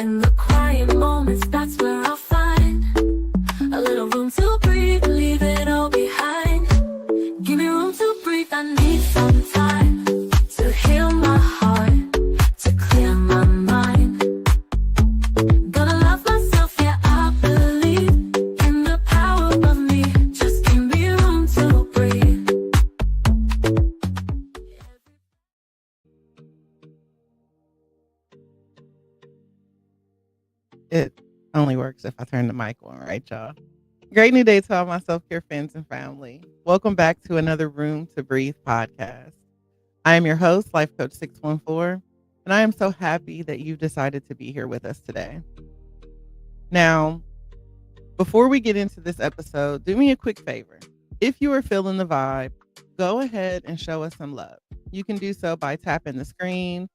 In the quiet moments, that's where I'll find a little room to breathe, leave it all behind. Give me room to breathe, I need some time to heal my heart, to clear my mind. Gonna love myself, yeah, I believe in the power of me. Just give me room to breathe. It only works if I turn the mic on, right, y'all? Great new day to all my self-care friends and family. Welcome back to another Room to Breathe podcast. I am your host, Life Coach 614, and I am so happy that you've decided to be here with us today. Now, before we get into this episode, do me a quick favor. If you are feeling the vibe, go ahead and show us some love. You can do so by tapping the screen,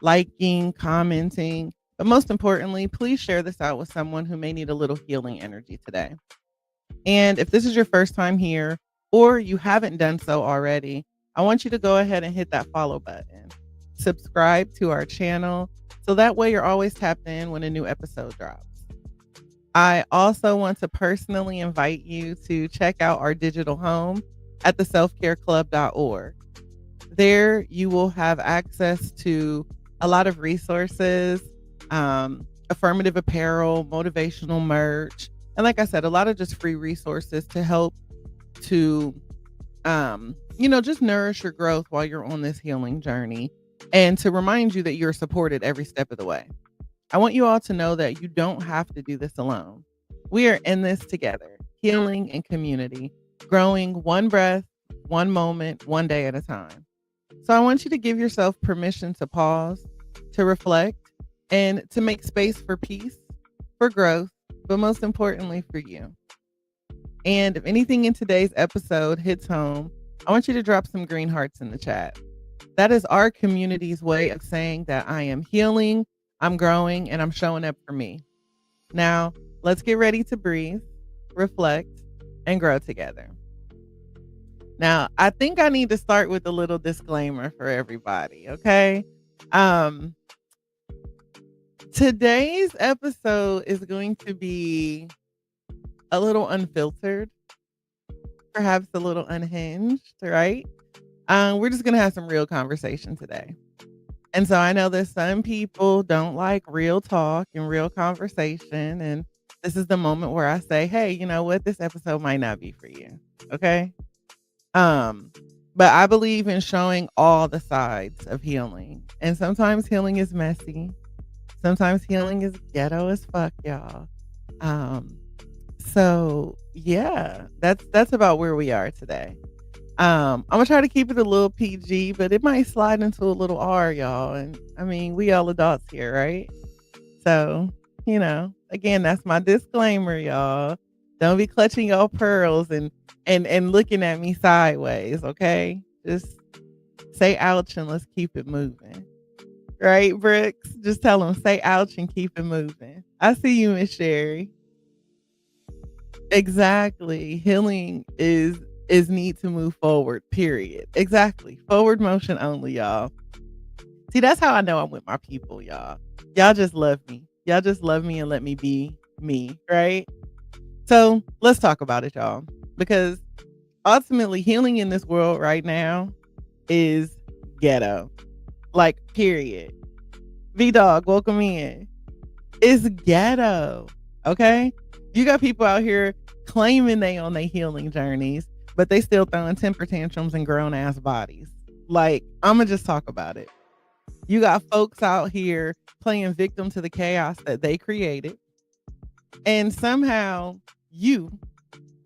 liking, commenting, but most importantly, please share this out with someone who may need a little healing energy today. And if this is your first time here, or you haven't done so already, I want you to go ahead and hit that follow button. Subscribe to our channel, so that way you're always tapped in when a new episode drops. I also want to personally invite you to check out our digital home at theselfcareclub.org. There you will have access to a lot of resources, affirmative apparel, motivational merch, and like I said, a lot of just free resources to help to, just nourish your growth while you're on this healing journey, and to remind you that you're supported every step of the way. I want you all to know that you don't have to do this alone. We are in this together, healing in community, growing one breath, one moment, one day at a time. So I want you to give yourself permission to pause, to reflect, and to make space for peace, for growth, but most importantly for you. And if anything in today's episode hits home, I want you to drop some green hearts in the chat. That is our community's way of saying that I am healing, I'm growing, and I'm showing up for me. Now, let's get ready to breathe, reflect, and grow together. Now, I think I need to start with a little disclaimer for everybody, okay? Today's episode is going to be a little unfiltered, perhaps a little unhinged, right? We're just going to have some real conversation today. And so I know that some people don't like real talk and real conversation. And this is the moment where I say, hey, you know what? This episode might not be for you. Okay. But I believe in showing all the sides of healing. And sometimes healing is messy. Sometimes healing is ghetto as fuck, y'all. So yeah, that's about where we are today. I'm gonna try to keep it a little PG, but it might slide into a little R, y'all. And I mean, we all adults here, right? So, again, that's my disclaimer, y'all. Don't be clutching your pearls and looking at me sideways, okay? Just say ouch and let's keep it moving. Right, Brooks? Just tell them, say ouch and keep it moving. I see you, Miss Sherry. Exactly. Healing is need to move forward, period. Exactly. Forward motion only, y'all. See, that's how I know I'm with my people, y'all. Y'all just love me. Y'all just love me and let me be me, right? So let's talk about it, y'all. Because ultimately, healing in this world right now is ghetto. Like, period. V-Dog, welcome in. It's ghetto, okay? You got people out here claiming they on their healing journeys, but they still throwing temper tantrums in grown-ass bodies. Like, I'm going to just talk about it. You got folks out here playing victim to the chaos that they created. And somehow you,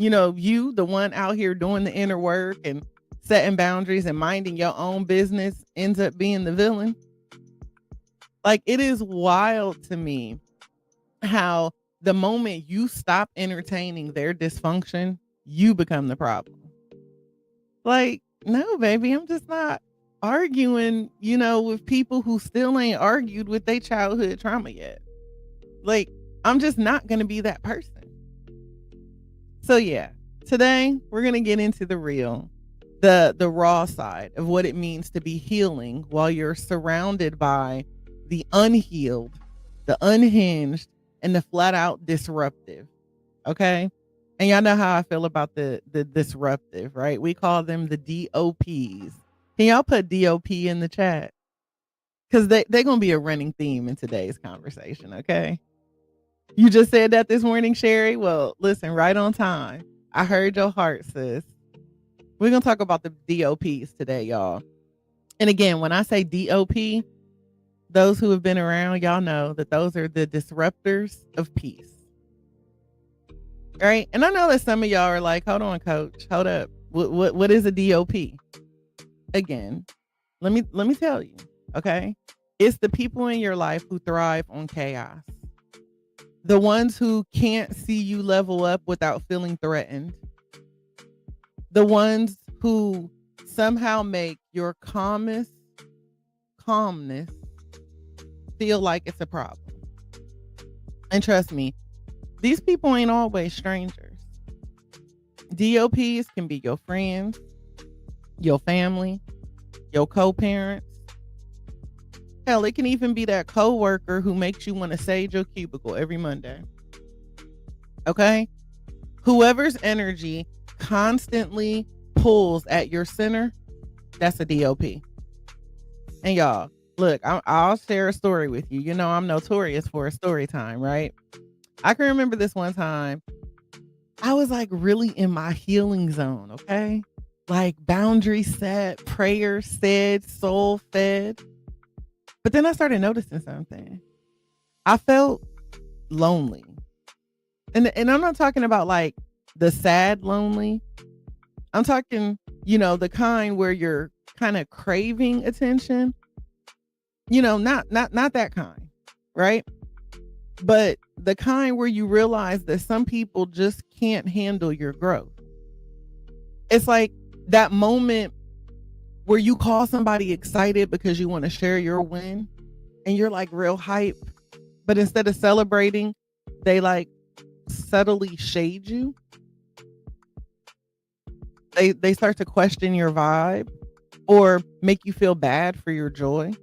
the one out here doing the inner work and setting boundaries and minding your own business, ends up being the villain. Like, it is wild to me how the moment you stop entertaining their dysfunction, you become the problem. Like, no, baby, I'm just not arguing, with people who still ain't argued with their childhood trauma yet. Like, I'm just not going to be that person. So yeah, today we're going to get into the real, the raw side of what it means to be healing while you're surrounded by the unhealed the unhinged, and the flat out disruptive. Okay. And y'all know how I feel about the disruptive, right? We call them the D.O.P.s. Can y'all put D.O.P. in the chat? Because they're going to be a running theme in today's conversation. Okay. You just said that this morning, Sherry. Well, listen, right on time. I heard your heart, sis. We're going to talk about the D.O.P.s today, y'all. And again, when I say D.O.P., those who have been around, y'all know that those are the disruptors of peace. Right? And I know that some of y'all are like, hold on, coach, hold up. What is a D.O.P.? Again, let me tell you, okay? It's the people in your life who thrive on chaos. The ones who can't see you level up without feeling threatened. The ones who somehow make your calmness feel like it's a problem. And trust me, these people ain't always strangers. D.O.P.s can be your friends, your family, your co-parents. Hell, it can even be that coworker who makes you want to sage your cubicle every Monday. Okay? Whoever's energy constantly pulls at your center, that's a D.O.P. And y'all, look, I'll share a story with you. You know, I'm notorious for a story time, right? I can remember this one time. I was like really in my healing zone, okay? Like boundaries set, prayers said, soul fed. But then I started noticing something. I felt lonely. And I'm not talking about like the sad lonely. I'm talking, you know, the kind where you're kind of craving attention. You know, not that kind, right? But the kind where you realize that some people just can't handle your growth. It's like that moment where you call somebody excited because you want to share your win and you're like real hype, but instead of celebrating, they like subtly shade you. They start to question your vibe or make you feel bad for your joy.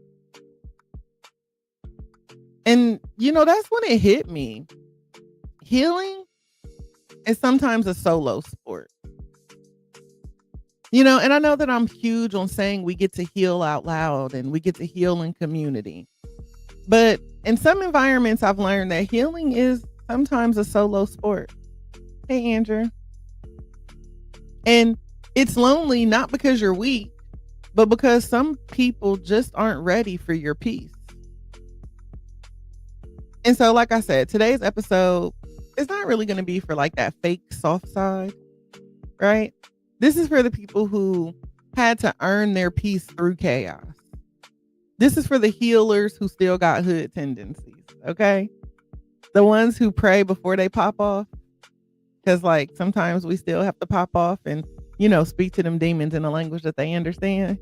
And you know, that's when it hit me. Healing is sometimes a solo sport. You know, and I know that I'm huge on saying we get to heal out loud and we get to heal in community. But in some environments, I've learned that healing is sometimes a solo sport. Hey, Andrew. And it's lonely, not because you're weak, but because some people just aren't ready for your peace. And so, like I said, today's episode is not really going to be for like that fake soft side, right? This is for the people who had to earn their peace through chaos. This is for the healers who still got hood tendencies, okay? The ones who pray before they pop off. Because like sometimes we still have to pop off and, you know, speak to them demons in a language that they understand.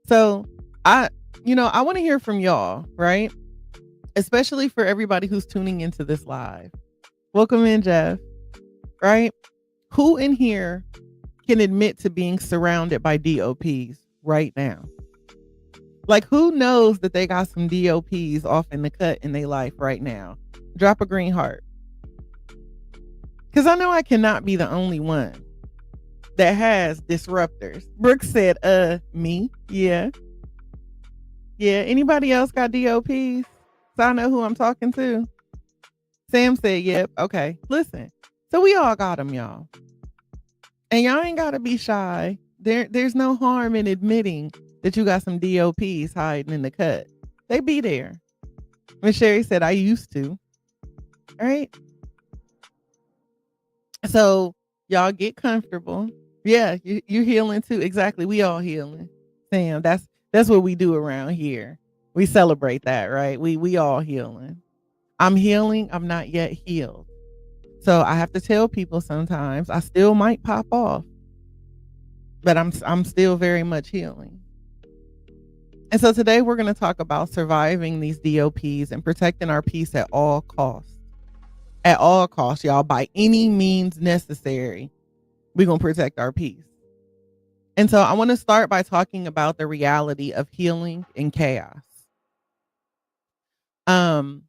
So I want to hear from y'all, right? Especially for everybody who's tuning into this live. Welcome in, Jeff, right? Who in here can admit to being surrounded by D.O.P.s right now? Like, who knows that they got some D.O.P.s off in the cut in their life right now? Drop a green heart. Because I know I cannot be the only one that has disruptors. Brooke said, me? Yeah. Yeah, anybody else got D.O.Ps? So I know who I'm talking to. Sam said, yep. Okay, listen. So we all got them, y'all. And y'all ain't got to be shy. There's no harm in admitting that you got some D.O.Ps hiding in the cut. They be there. Miss Sherry said, I used to. All right. So y'all get comfortable. Yeah, you're healing too. Exactly. We all healing. Sam, that's what we do around here. We celebrate that, right? We all healing. I'm healing. I'm not yet healed. So I have to tell people sometimes I still might pop off, but I'm still very much healing. And so today we're going to talk about surviving these D.O.Ps and protecting our peace at all costs. At all costs, y'all, by any means necessary, we're going to protect our peace. And so I want to start by talking about the reality of healing in chaos. Um,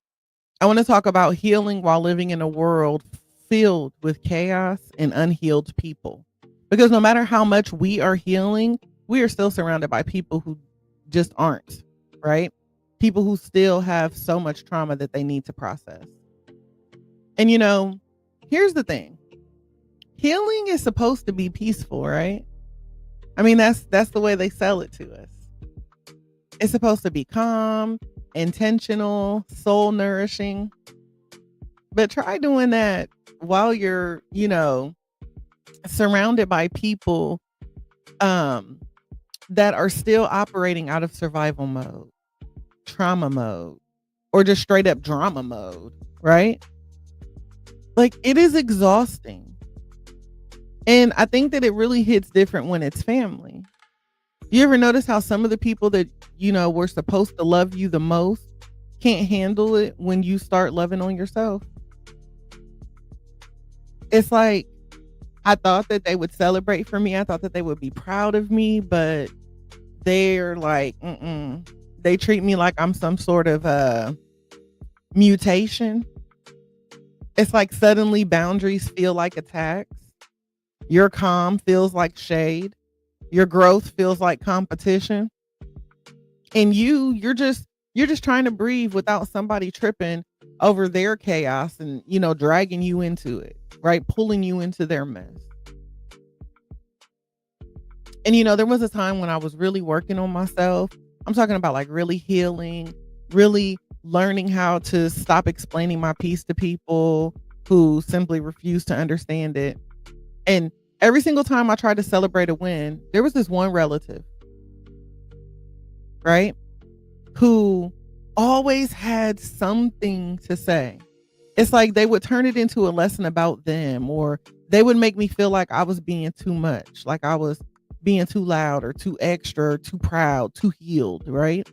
I want to talk about healing while living in a world filled with chaos and unhealed people. Because no matter how much we are healing, we are still surrounded by people who just aren't, right? People who still have so much trauma that they need to process. And here's the thing. Healing is supposed to be peaceful, right? I mean, that's the way they sell it to us. It's supposed to be calm, intentional, soul nourishing. But try doing that while you're, surrounded by people um that are still operating out of survival mode, trauma mode, or just straight up drama mode, right? Like it is exhausting. And I think that it really hits different when it's family. You ever notice how some of the people that, were supposed to love you the most can't handle it when you start loving on yourself? It's like, I thought that they would celebrate for me. I thought that they would be proud of me, but they're like, mm-mm. They treat me like I'm some sort of mutation. It's like suddenly boundaries feel like attacks. Your calm feels like shade. Your growth feels like competition. And you're just trying to breathe without somebody tripping over their chaos and, dragging you into it, right? Pulling you into their mess. And there was a time when I was really working on myself. I'm talking about like really healing, really learning how to stop explaining my piece to people who simply refuse to understand it. And every single time I tried to celebrate a win, there was this one relative, right, who always had something to say. It's like they would turn it into a lesson about them, or they would make me feel like I was being too much, like I was being too loud or too extra or too proud, too healed, right?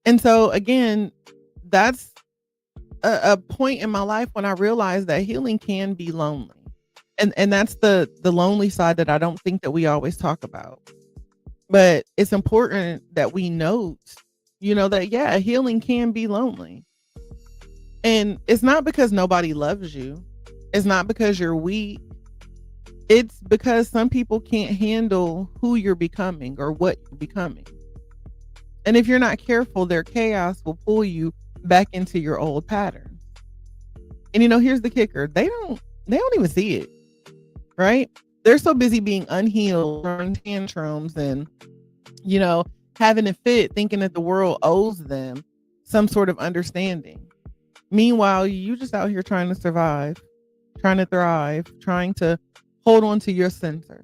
And so again, that's a point in my life when I realized that healing can be lonely. And that's the lonely side that I don't think that we always talk about. But it's important that we note, that yeah, healing can be lonely. And it's not because nobody loves you. It's not because you're weak. It's because some people can't handle who you're becoming or what you're becoming. And if you're not careful, their chaos will pull you back into your old patterns. And here's the kicker. They don't even see it, right? They're so busy being unhealed, throwing tantrums and, having a fit, thinking that the world owes them some sort of understanding. Meanwhile, you just out here trying to survive, trying to thrive, trying to hold on to your center.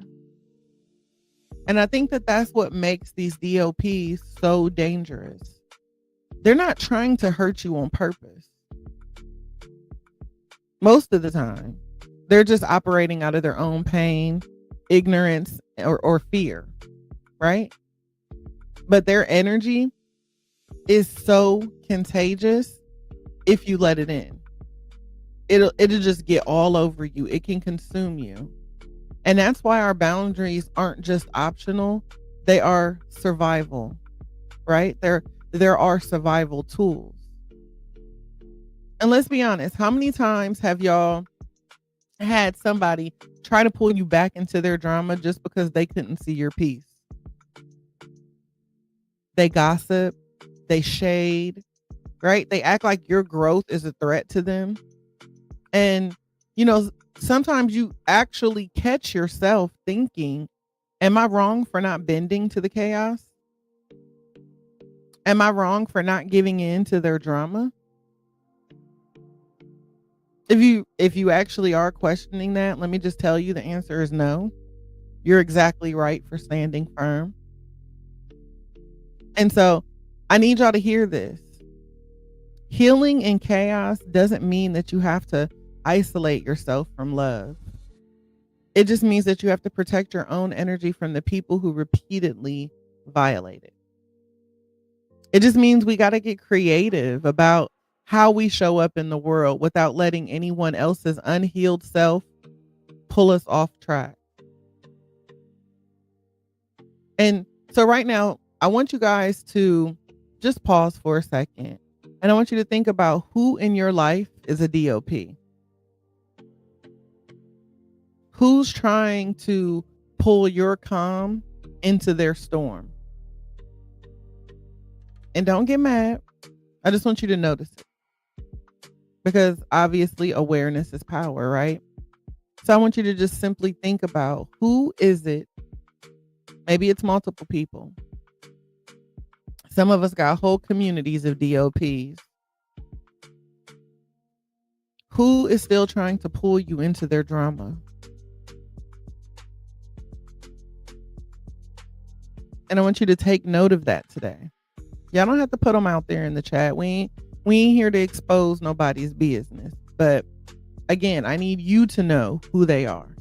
And I think that that's what makes these D.O.P.s so dangerous. They're not trying to hurt you on purpose. Most of the time, they're just operating out of their own pain, ignorance, or fear, right? But their energy is so contagious if you let it in. It'll just get all over you. It can consume you. And that's why our boundaries aren't just optional. They are survival, right? There are survival tools. And let's be honest, how many times have y'all had somebody try to pull you back into their drama just because they couldn't see your piece? They gossip, they shade, right? They act like your growth is a threat to them. And, sometimes you actually catch yourself thinking, am I wrong for not bending to the chaos? Am I wrong for not giving in to their drama? If you actually are questioning that, let me just tell you the answer is no. You're exactly right for standing firm. And so I need y'all to hear this. Healing in chaos doesn't mean that you have to isolate yourself from love. It just means that you have to protect your own energy from the people who repeatedly violate it. It just means we got to get creative about how we show up in the world without letting anyone else's unhealed self pull us off track. And so right now, I want you guys to just pause for a second And I want you to think about who in your life is a DOP. Who's trying to pull your calm into their storm? And don't get mad. I just want you to notice it. Because obviously awareness is power, right? So I want you to just simply think about, who is it? Maybe it's multiple people. Some of us got whole communities of D.O.P.s. Who is still trying to pull you into their drama? And I want you to take note of that today. Y'all don't have to put them out there in the chat. We ain't here to expose nobody's business. But again, I need you to know who they are.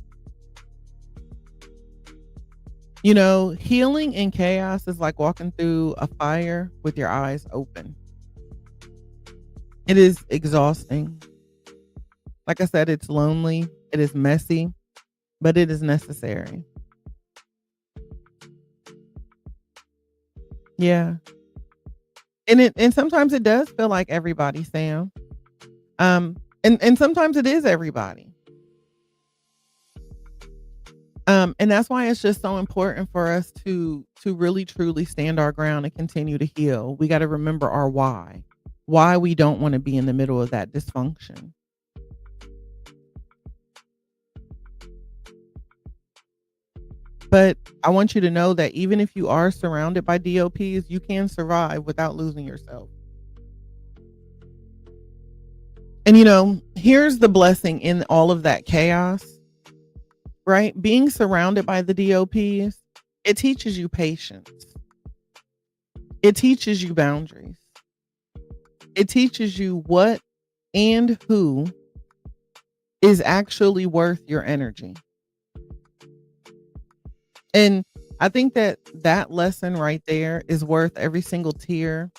You know, healing in chaos is like walking through a fire with your eyes open. It is exhausting. Like I said, it's lonely. It is messy, but it is necessary. Yeah. And sometimes it does feel like everybody, Sam. And sometimes it is everybody. And that's why it's just so important for us to really truly stand our ground and continue to heal. We got to remember our why we don't want to be in the middle of that dysfunction. But I want you to know that even if you are surrounded by D.O.P.s, you can survive without losing yourself. And, you know, here's the blessing in all of that chaos, right? Being surrounded by the D.O.P.s, it teaches you patience. It teaches you boundaries. It teaches you what and who is actually worth your energy. And I think that lesson right there is worth every single tear,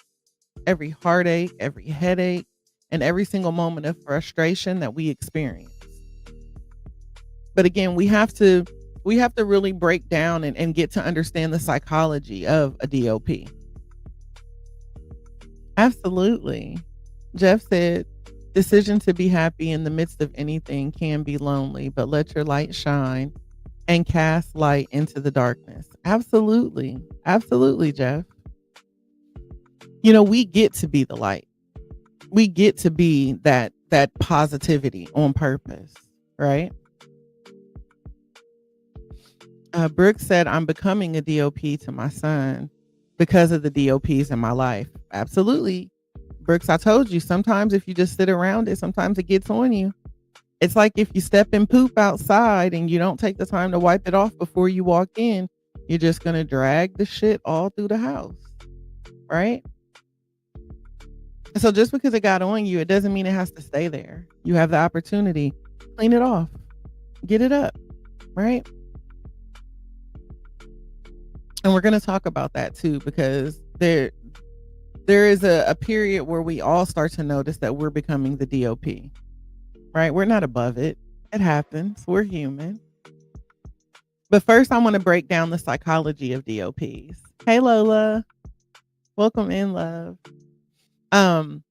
every heartache, every headache, and every single moment of frustration that we experience. But again, we have to really break down and get to understand the psychology of a D.O.P. Absolutely. Jeff said, decision to be happy in the midst of anything can be lonely, but let your light shine and cast light into the darkness. Absolutely. Absolutely, Jeff. You know, we get to be the light. We get to be that positivity on purpose, right? Brooke said, I'm becoming a D.O.P. to my son because of the D.O.P.s in my life. Absolutely. Brooks, I told you, sometimes if you just sit around it, sometimes it gets on you. It's like if you step in poop outside and you don't take the time to wipe it off before you walk in, you're just going to drag the shit all through the house, right? So just because it got on you, it doesn't mean it has to stay there. You have the opportunity, clean it off, get it up, right? And we're going to talk about that too, because there is a period where we all start to notice that we're becoming the D.O.P. Right? We're not above it. It happens. We're human. But first, I want to break down the psychology of D.O.P.s. Hey, Lola. Welcome in, love. And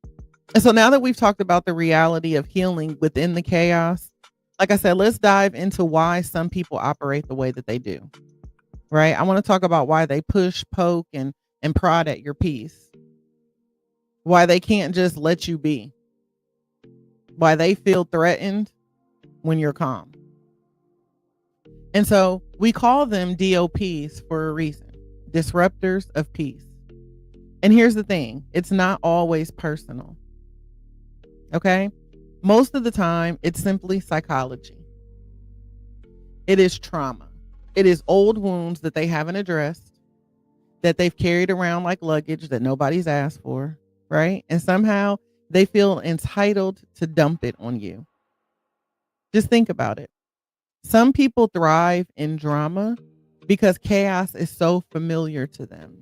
so now that we've talked about the reality of healing within the chaos, like I said, let's dive into why some people operate the way that they do. Right? I want to talk about why they push, poke, and prod at your peace. Why they can't just let you be. Why they feel threatened when you're calm. And so we call them D.O.P.s for a reason. Disruptors of peace. And here's the thing. It's not always personal. Okay? Most of the time, it's simply psychology. It is trauma. It is old wounds that they haven't addressed, that they've carried around like luggage that nobody's asked for, right? And somehow they feel entitled to dump it on you. Just think about it. Some people thrive in drama because chaos is so familiar to them.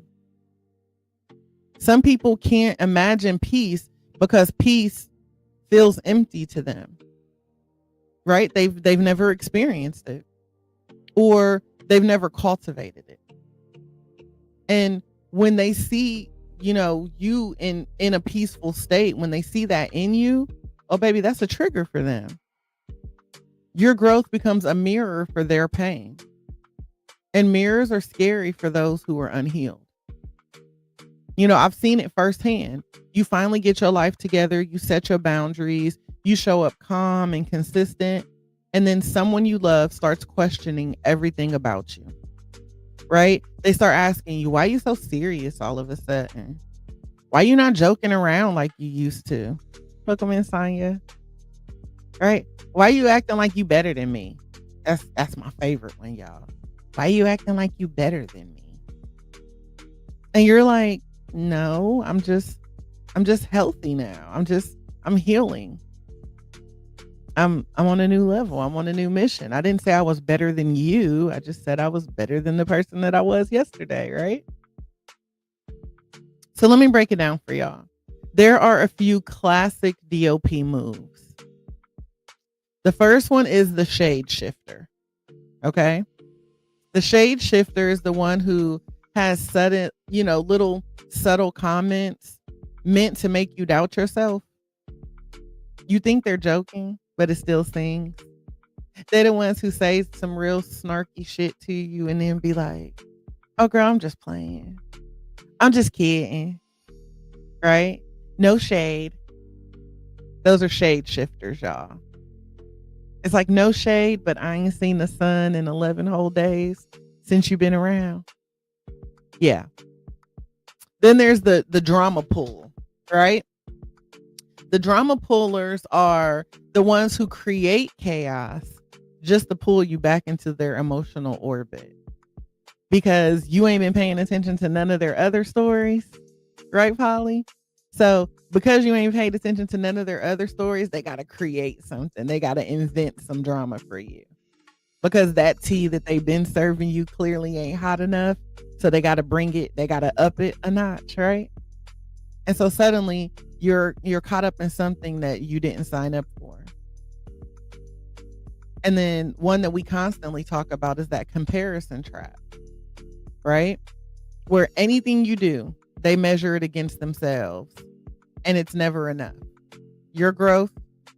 Some people can't imagine peace because peace feels empty to them. Right? They've never experienced it, or they've never cultivated it. And when they see you in a peaceful state, when they see that in you, oh baby, that's a trigger for them. Your growth becomes a mirror for their pain. And mirrors are scary for those who are unhealed. I've seen it firsthand. You finally get your life together, you set your boundaries, you show up calm and consistent, and then someone you love starts questioning everything about you, right? They start asking you, why are you so serious all of a sudden? Why are you not joking around like you used to? Welcome in, Sonya. Right? Why are you acting like you better than me? That's my favorite one, y'all. Why are you acting like you better than me? And you're like, no, I'm just healthy now. I'm healing. I'm on a new level. I'm on a new mission. I didn't say I was better than you. I just said I was better than the person that I was yesterday, right? So let me break it down for y'all. There are a few classic D.O.P. moves. The first one is the shade shifter. Okay? The shade shifter is the one who has sudden, little subtle comments meant to make you doubt yourself. You think they're joking, but it still stings. They're the ones who say some real snarky shit to you and then be like, oh girl, I'm just playing. I'm just kidding. Right? No shade. Those are shade shifters, y'all. It's like no shade, but I ain't seen the sun in 11 whole days since you've been around. Yeah. Then there's the drama pool, right? The drama pullers are the ones who create chaos just to pull you back into their emotional orbit, because you ain't been paying attention to none of their other stories, right, Polly? So because you ain't paid attention to none of their other stories, they got to create something. They got to invent some drama for you, because that tea that they've been serving you clearly ain't hot enough. So they got to bring it. They got to up it a notch, right? And so suddenly you're caught up in something that you didn't sign up for. And then one that we constantly talk about is that comparison trap, right? Where anything you do, they measure it against themselves, and it's never enough. Your growth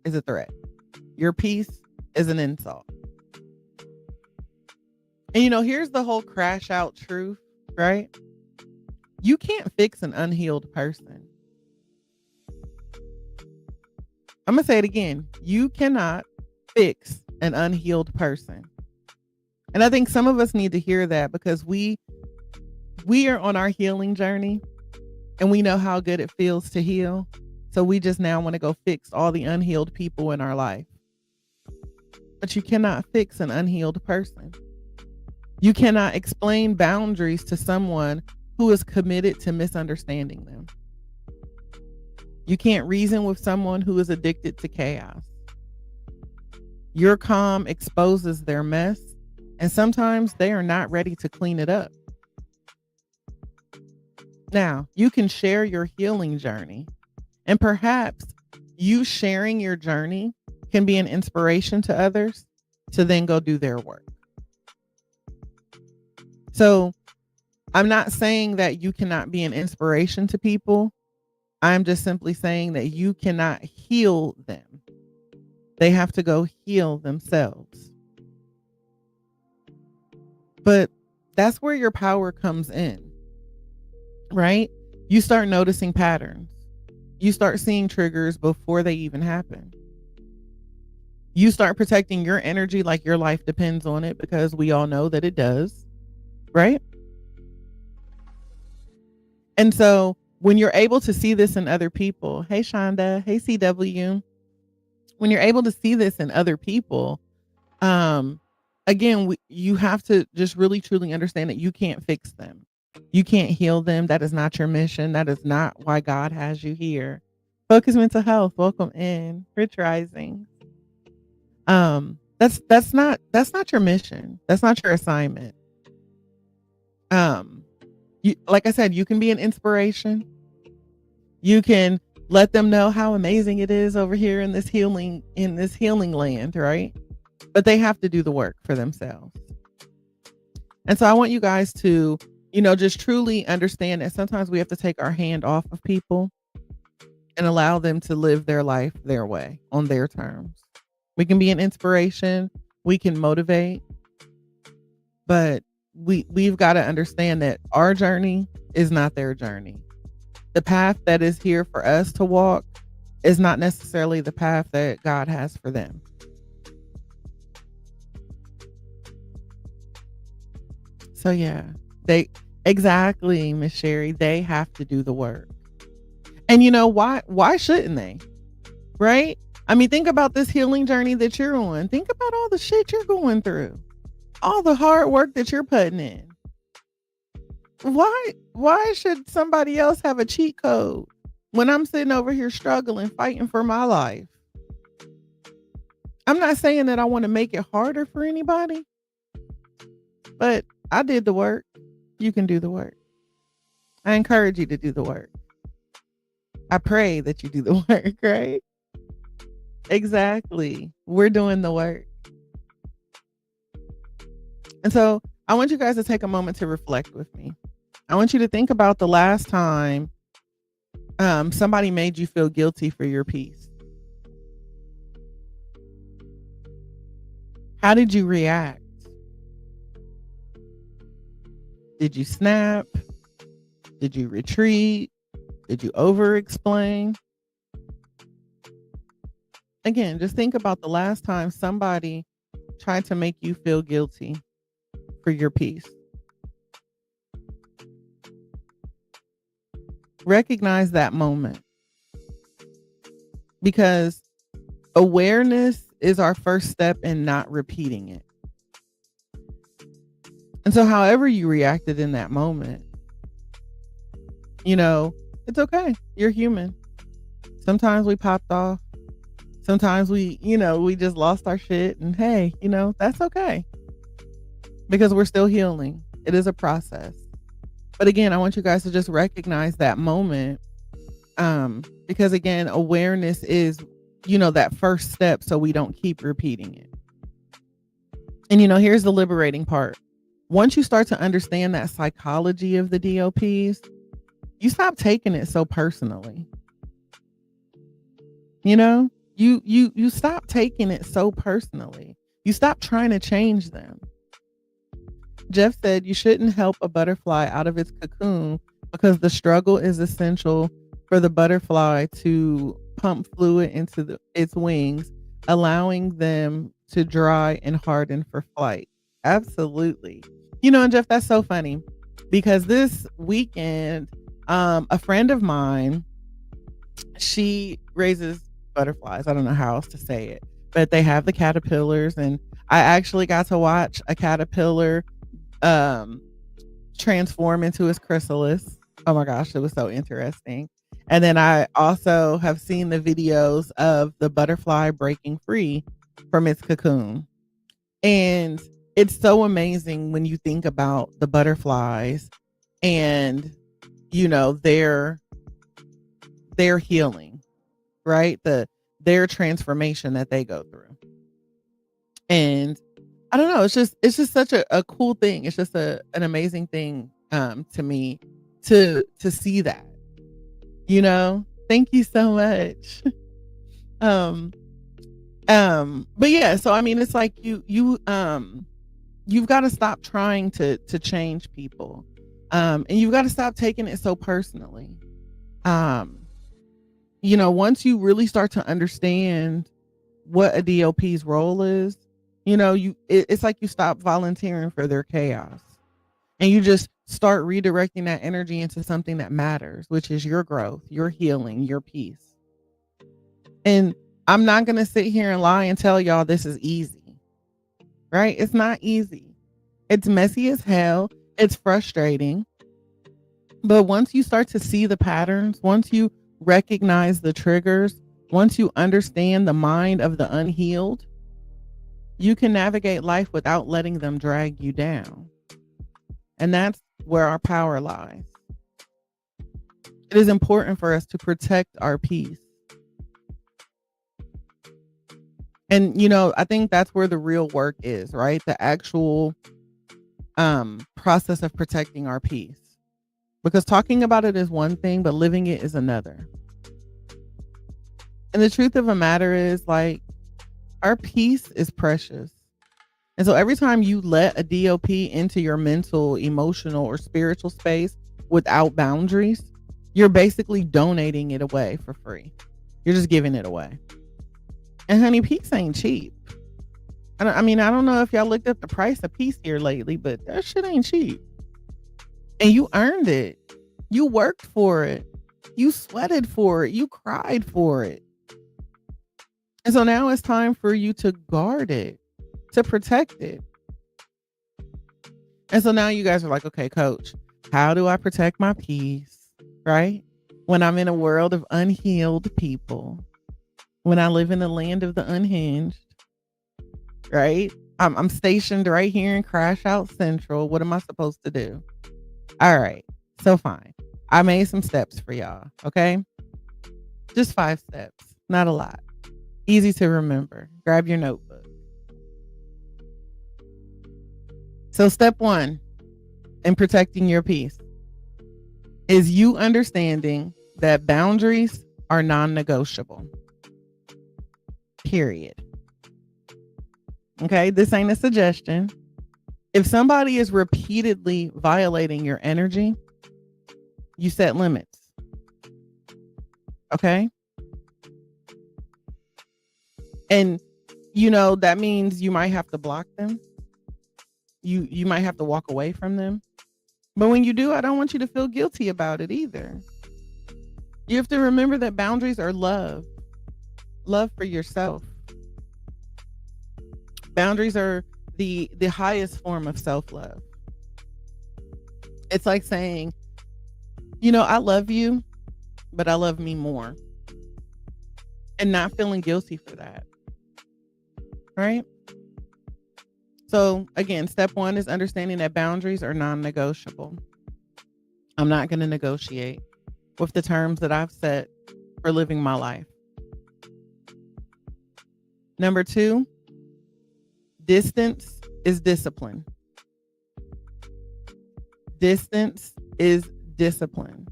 is a threat. Your peace is an insult. And here's the whole crash out truth, right? You can't fix an unhealed person. I'm going to say it again. You cannot fix an unhealed person. And I think some of us need to hear that, because we are on our healing journey and we know how good it feels to heal. So we just now want to go fix all the unhealed people in our life. But you cannot fix an unhealed person. You cannot explain boundaries to someone who is committed to misunderstanding them. You can't reason with someone who is addicted to chaos. Your calm exposes their mess, and sometimes they are not ready to clean it up. Now, you can share your healing journey, and perhaps you sharing your journey can be an inspiration to others to then go do their work. So I'm not saying that you cannot be an inspiration to people. I'm just simply saying that you cannot heal them. They have to go heal themselves. But that's where your power comes in, right? You start noticing patterns. You start seeing triggers before they even happen. You start protecting your energy like your life depends on it, because we all know that it does, right? And so when you're able to see this in other people, hey Shonda, hey CW, when you're able to see this in other people, again, you have to just really truly understand that you can't fix them. You can't heal them. That is not your mission. That is not why God has you here. Focus Mental Health, welcome in. Rich Rising. That's not your mission. That's not your assignment. Like I said, you can be an inspiration. You can let them know how amazing it is over here in this healing land, right? But they have to do the work for themselves. And so I want you guys to, just truly understand that sometimes we have to take our hand off of people and allow them to live their life their way on their terms. We can be an inspiration, we can motivate, but we've got to understand that our journey is not their journey. The path that is here for us to walk is not necessarily the path that God has for them. So yeah, they exactly, Miss Sherry, they have to do the work. And why shouldn't they? Right? I mean, think about this healing journey that you're on. Think about all the shit you're going through. All the hard work that you're putting in. Why should somebody else have a cheat code when I'm sitting over here struggling, fighting for my life? I'm not saying that I want to make it harder for anybody, but I did the work. You can do the work. I encourage you to do the work. I pray that you do the work, right? Exactly. We're doing the work. And so I want you guys to take a moment to reflect with me. I want you to think about the last time somebody made you feel guilty for your peace. How did you react? Did you snap? Did you retreat? Did you over-explain? Again, just think about the last time somebody tried to make you feel guilty for your peace. Recognize that moment, because awareness is our first step in not repeating it. And so however you reacted in that moment, it's okay. You're human. Sometimes we popped off. Sometimes we just lost our shit, and hey, that's okay, because we're still healing. It is a process. But again, I want you guys to just recognize that moment, because again, awareness is, that first step so we don't keep repeating it. And here's the liberating part. Once you start to understand that psychology of the D.O.P.s, you stop taking it so personally. You stop taking it so personally. You stop trying to change them. Jeff said you shouldn't help a butterfly out of its cocoon because the struggle is essential for the butterfly to pump fluid into its wings, allowing them to dry and harden for flight. Absolutely. And Jeff, that's so funny, because this weekend, a friend of mine, she raises butterflies. I don't know how else to say it, but they have the caterpillars, and I actually got to watch a caterpillar transform into his chrysalis. Oh my gosh, it was so interesting. And then I also have seen the videos of the butterfly breaking free from its cocoon. And it's so amazing when you think about the butterflies and their healing, right? Their transformation that they go through. And I don't know, it's just such a cool thing. It's just an amazing thing to me to see that. Thank you so much. But yeah, so I mean, it's like you've got to stop trying to change people. And you've got to stop taking it so personally. Once you really start to understand what a D.O.P.'s role is, it's like you stop volunteering for their chaos, and you just start redirecting that energy into something that matters, which is your growth, your healing, your peace. And I'm not going to sit here and lie and tell y'all this is easy, right? It's not easy. It's messy as hell. It's frustrating. But once you start to see the patterns, once you recognize the triggers, once you understand the mind of the unhealed, you can navigate life without letting them drag you down. And that's where our power lies. It is important for us to protect our peace. And, I think that's where the real work is, right? The actual process of protecting our peace. Because talking about it is one thing, but living it is another. And the truth of the matter is, like, our peace is precious. And so every time you let a D.O.P. into your mental, emotional, or spiritual space without boundaries, you're basically donating it away for free. You're just giving it away. And honey, peace ain't cheap. I don't know if y'all looked up the price of peace here lately, but that shit ain't cheap. And you earned it. You worked for it. You sweated for it. You cried for it. And so now it's time for you to guard it, to protect it. And so now you guys are like, okay, coach, how do I protect my peace, right? When I'm in a world of unhealed people, when I live in the land of the unhinged, right? I'm stationed right here in Crash Out Central. What am I supposed to do? All right. So fine. I made some steps for y'all. Okay. Just 5 steps. Not a lot. Easy to remember. Grab your notebook. So step 1 in protecting your peace is you understanding that boundaries are non-negotiable. Period. Okay. This ain't a suggestion. If somebody is repeatedly violating your energy, you set limits. Okay. And that means you might have to block them. You might have to walk away from them. But when you do, I don't want you to feel guilty about it either. You have to remember that boundaries are love for yourself. Boundaries are the highest form of self-love. It's like saying, I love you, but I love me more. And not feeling guilty for that. Right? So again, step 1 is understanding that boundaries are non-negotiable. I'm not going to negotiate with the terms that I've set for living my life. Number 2, distance is discipline. Distance is discipline.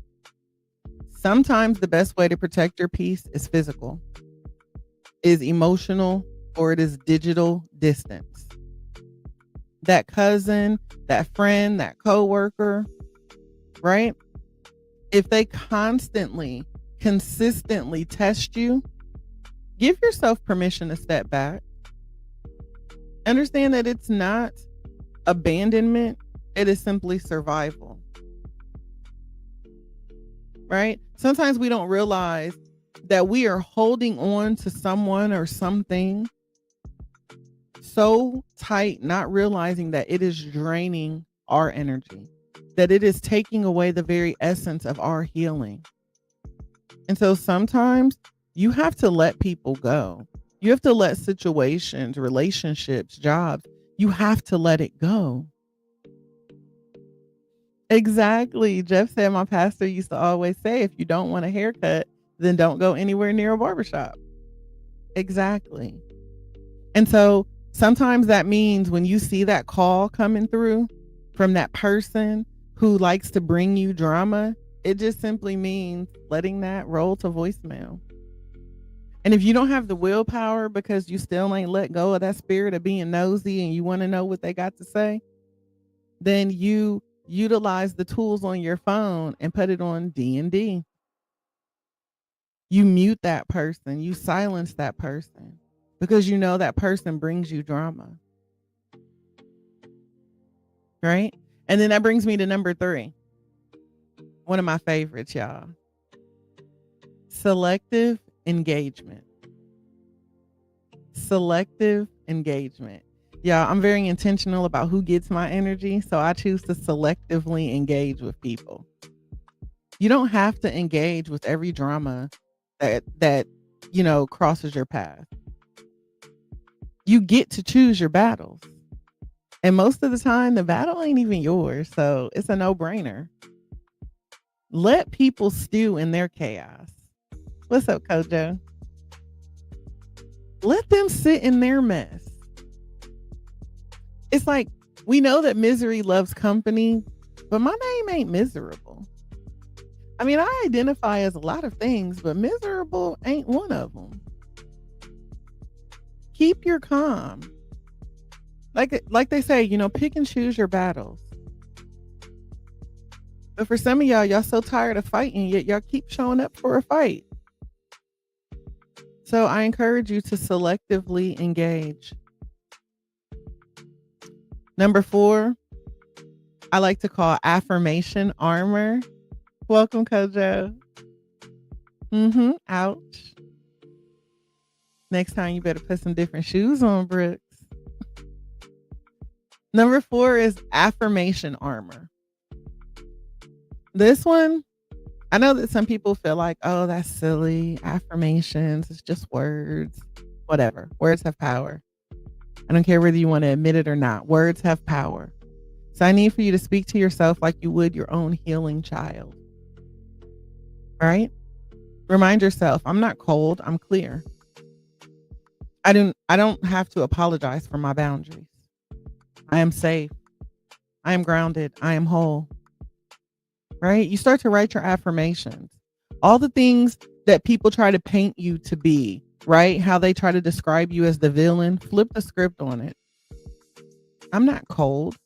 Sometimes the best way to protect your peace is physical, is emotional, or it is digital distance. That cousin, that friend, that coworker, right? If they consistently test you, give yourself permission to step back. Understand that it's not abandonment, it is simply survival. Right? Sometimes we don't realize that we are holding on to someone or something so tight, not realizing that it is draining our energy, that it is taking away the very essence of our healing. And so sometimes you have to let people go. You have to let situations, relationships, jobs, you have to let it go. Exactly. Jeff said my pastor used to always say, if you don't want a haircut, then don't go anywhere near a barbershop. Exactly. And so sometimes that means when you see that call coming through from that person who likes to bring you drama, it just simply means letting that roll to voicemail. And if you don't have the willpower because you still ain't let go of that spirit of being nosy and you want to know what they got to say, then you utilize the tools on your phone and put it on D&D. You mute that person, you silence that person because you know that person brings you drama. Right? And then that brings me to number 3. One of my favorites, y'all. Selective engagement. Selective engagement. Yeah, I'm very intentional about who gets my energy, so I choose to selectively engage with people. You don't have to engage with every drama that crosses your path. You get to choose your battles. And most of the time, the battle ain't even yours, so it's a no-brainer. Let people stew in their chaos. What's up, Kojo? Let them sit in their mess. It's like We know that misery loves company, but my name ain't miserable. I mean, I identify as a lot of things, but miserable ain't one of them. Keep your calm. Like they say, pick and choose your battles. But for some of y'all so tired of fighting, yet y'all keep showing up for a fight. So I encourage you to selectively engage. Number 4, I like to call affirmation armor. Welcome, Kojo. Ouch. Next time you better put some different shoes on, Brooks. Number 4 is affirmation armor. This one, I know that some people feel like, oh, that's silly. Affirmations, it's just words. Whatever. Words have power. I don't care whether you want to admit it or not. Words have power. So I need for you to speak to yourself like you would your own healing child. All right? Remind yourself, I'm not cold, I'm clear. I don't have to apologize for my boundaries. I am safe. I am grounded. I am whole. Right? You start to write your affirmations. All the things that people try to paint you to be, right? How they try to describe you as the villain, flip the script on it. I'm not cold.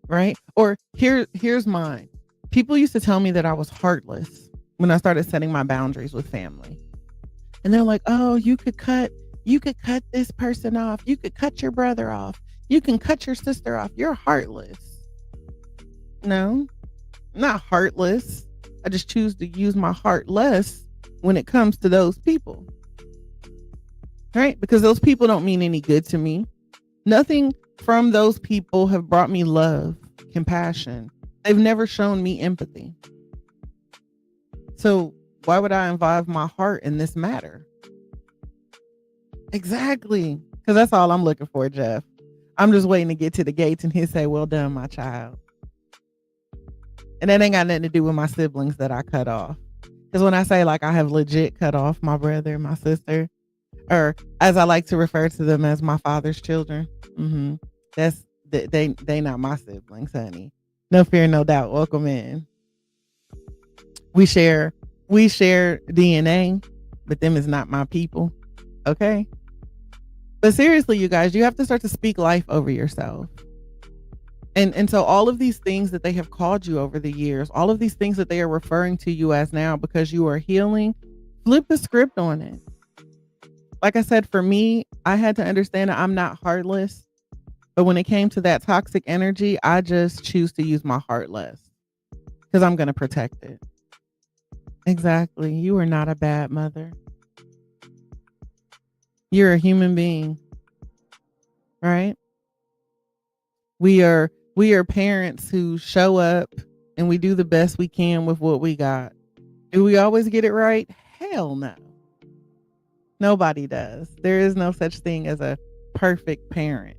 Right? Or here's mine. People used to tell me that I was heartless when I started setting my boundaries with family. And they're like, oh, you could cut this person off. You could cut your brother off. You can cut your sister off. You're heartless. No, I'm not heartless. I just choose to use my heart less when it comes to those people. Right? Because those people don't mean any good to me. Nothing from those people have brought me love, compassion. They've never shown me empathy. So why would I involve my heart in this matter? Exactly. Because that's all I'm looking for, Jeff. I'm just waiting to get to the gates and he'll say, well done, my child. And that ain't got nothing to do with my siblings that I cut off. Because when I say like I have legit cut off my brother, my sister, or as I like to refer to them as my father's children, that's they not my siblings, honey. No fear, no doubt. Welcome in. We share DNA, but them is not my people. Okay. But seriously, you guys, you have to start to speak life over yourself. And so all of these things that they have called you over the years, all of these things that they are referring to you as now because you are healing, flip the script on it. Like I said, for me, I had to understand that I'm not heartless. But when it came to that toxic energy, I just choose to use my heart less because I'm going to protect it. Exactly. You are not a bad mother. You're a human being, right? We are parents who show up and we do the best we can with what we got. Do we always get it right? Hell no. Nobody does. There is no such thing as a perfect parent.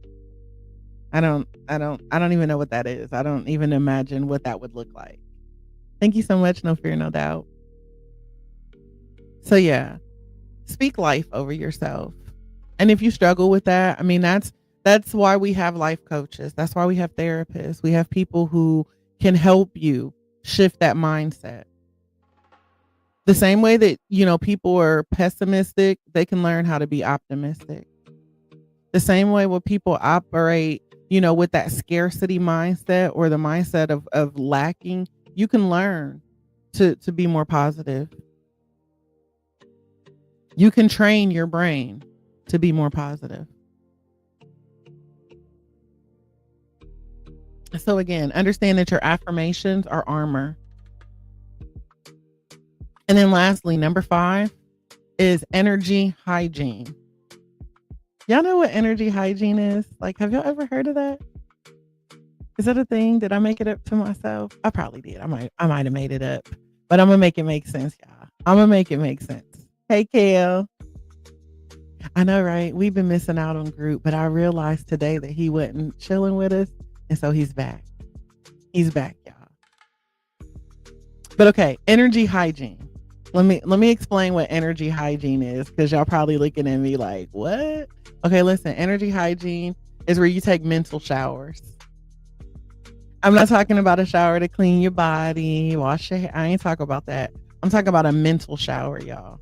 I don't even know what that is. I don't even imagine what that would look like. Thank you so much. No fear, no doubt. So yeah, speak life over yourself. And if you struggle with that, I mean, that's why we have life coaches. That's why we have therapists. We have people who can help you shift that mindset. The same way that, people are pessimistic, they can learn how to be optimistic. The same way when people operate, with that scarcity mindset or the mindset of lacking, you can learn to be more positive. You can train your brain to be more positive. So again, understand that your affirmations are armor. And then lastly, number 5 is energy hygiene. Y'all know what energy hygiene is? Like, have y'all ever heard of that? Is that a thing? Did I make it up to myself? I probably did. I might have made it up, but I'm going to make it make sense, y'all. I'm going to make it make sense. Hey, Kale. I know, right? We've been missing out on group, but I realized today that he wasn't chilling with us. And so he's back. He's back, y'all. But okay, energy hygiene. Let me explain what energy hygiene is, because y'all probably looking at me like, what? Okay, listen, energy hygiene is where you take mental showers. I'm not talking about a shower to clean your body, wash your hair. I ain't talking about that. I'm talking about a mental shower, y'all.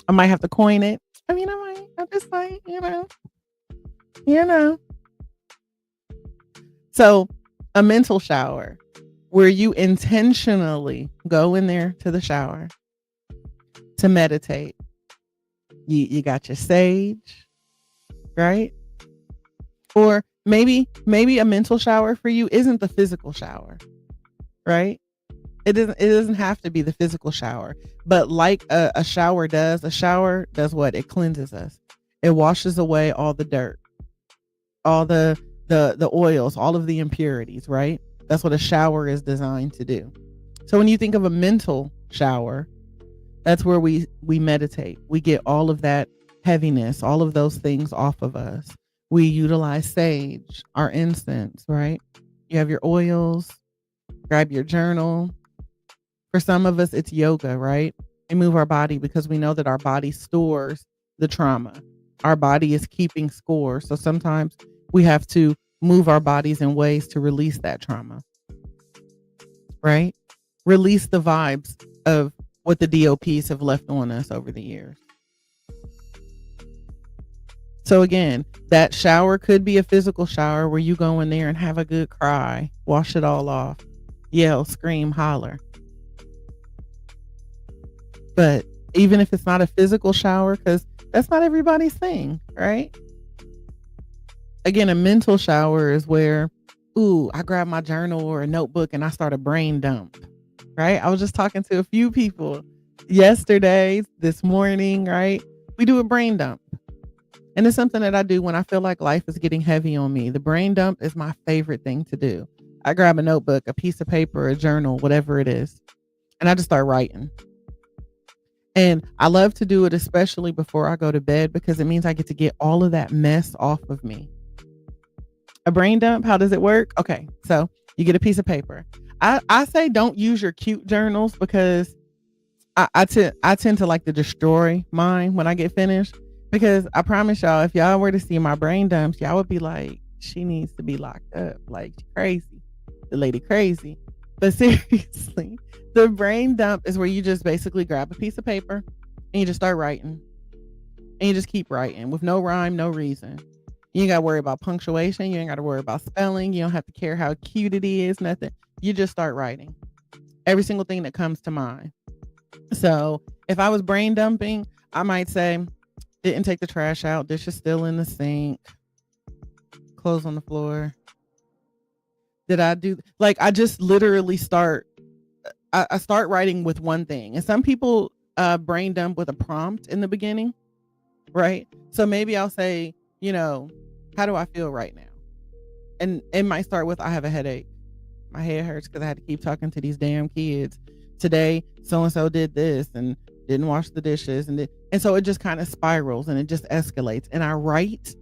I might have to coin it. I mean, I'm just like, you know. So a mental shower where you intentionally go in there to the shower to meditate. You got your sage, right? Or maybe a mental shower for you isn't the physical shower, right? It doesn't have to be the physical shower, but like a shower does what? It cleanses us. It washes away all the dirt, all the oils, all of the impurities, right? That's what a shower is designed to do. So when you think of a mental shower, that's where we meditate. We get all of that heaviness, all of those things off of us. We utilize sage, our incense, right? You have your oils, grab your journal. For some of us, it's yoga, right? We move our body because we know that our body stores the trauma. Our body is keeping score. So sometimes we have to move our bodies in ways to release that trauma, right? Release the vibes of what the D.O.P.s have left on us over the years. So again, that shower could be a physical shower where you go in there and have a good cry, wash it all off, yell, scream, holler. But even if it's not a physical shower, because that's not everybody's thing, right? Again, a mental shower is where, I grab my journal or a notebook and I start a brain dump, right? I was just talking to a few people yesterday, this morning, right? We do a brain dump. And it's something that I do when I feel like life is getting heavy on me. The brain dump is my favorite thing to do. I grab a notebook, a piece of paper, a journal, whatever it is, and I just start writing. And I love to do it, especially before I go to bed, because it means I get to get all of that mess off of me. A brain dump, how does it work? Okay, so you get a piece of paper. I say don't use your cute journals because I tend to like to destroy mine when I get finished. Because I promise y'all, if y'all were to see my brain dumps, y'all would be like, she needs to be locked up. Like, she's crazy. The lady crazy. But seriously, the brain dump is where you just basically grab a piece of paper and you just start writing. And you just keep writing with no rhyme, no reason. You ain't got to worry about punctuation. You ain't got to worry about spelling. You don't have to care how cute it is, nothing. You just start writing every single thing that comes to mind. So if I was brain dumping, I might say, didn't take the trash out. Dishes still in the sink. Clothes on the floor. Did I do, like, I just literally start, I start writing with one thing. And some people brain dump with a prompt in the beginning, right? So maybe I'll say, how do I feel right now? And it might start with, I have a headache. My head hurts because I had to keep talking to these damn kids. Today, so-and-so did this and didn't wash the dishes. And so it just kind of spirals and it just escalates. And I write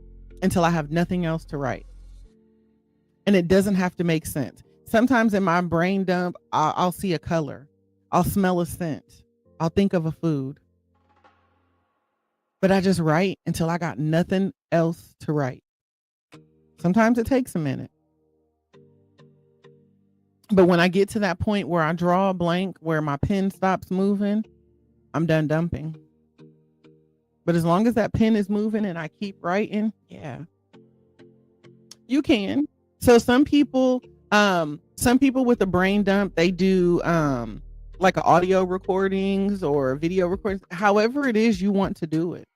until I have nothing else to write. And it doesn't have to make sense. Sometimes in my brain dump, I'll see a color. I'll smell a scent. I'll think of a food. But I just write until I got nothing else to write. Sometimes it takes a minute. But when I get to that point where I draw a blank, where my pen stops moving, I'm done dumping. But as long as that pen is moving and I keep writing, yeah, you can. So some people with a brain dump, they do like audio recordings or video recordings, however it is you want to do it.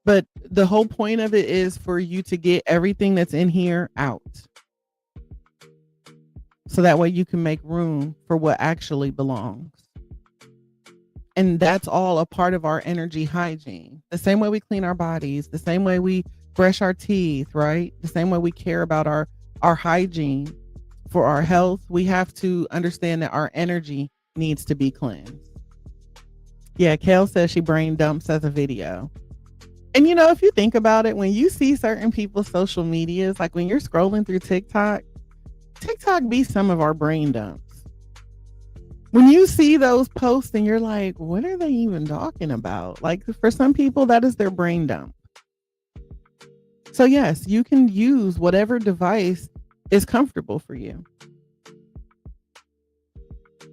But the whole point of it is for you to get everything that's in here out. So that way you can make room for what actually belongs. And that's all a part of our energy hygiene. The same way we clean our bodies, the same way we brush our teeth, right? The same way we care about our hygiene for our health, we have to understand that our energy needs to be cleansed. Yeah, Kale says she brain dumps as a video. And if you think about it, when you see certain people's social medias, like when you're scrolling through TikTok be some of our brain dumps. When you see those posts and you're like, what are they even talking about? Like for some people, that is their brain dump. So yes, you can use whatever device is comfortable for you.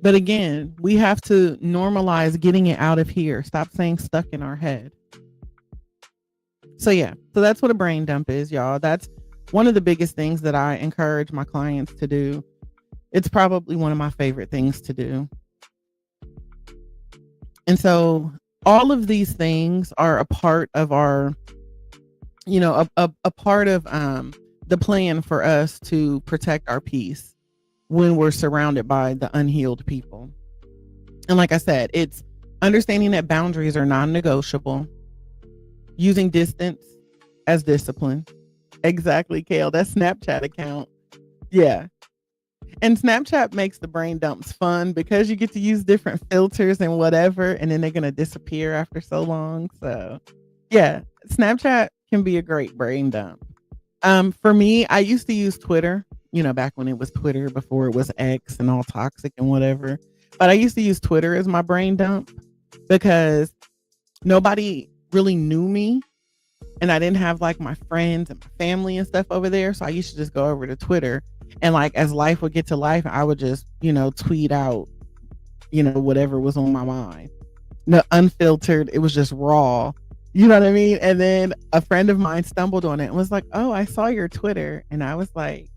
But again, we have to normalize getting it out of here. Stop saying stuck in our head. So yeah, so that's what a brain dump is, y'all. That's one of the biggest things that I encourage my clients to do. It's probably one of my favorite things to do. And so all of these things are a part of our, a part of the plan for us to protect our peace when we're surrounded by the unhealed people. And like I said, it's understanding that boundaries are non-negotiable, using distance as discipline. Exactly, Kale. That Snapchat account. Yeah. And Snapchat makes the brain dumps fun because you get to use different filters and whatever, and then they're going to disappear after so long. So yeah, Snapchat can be a great brain dump. For me, I used to use Twitter, back when it was Twitter before it was X and all toxic and whatever. But I used to use Twitter as my brain dump because nobody really knew me and I didn't have like my friends and my family and stuff over there. So I used to just go over to Twitter and like as life would get to life, I would just, tweet out, whatever was on my mind. No, unfiltered. It was just raw. You know what I mean? And then a friend of mine stumbled on it and was like, "Oh, I saw your Twitter." And I was like,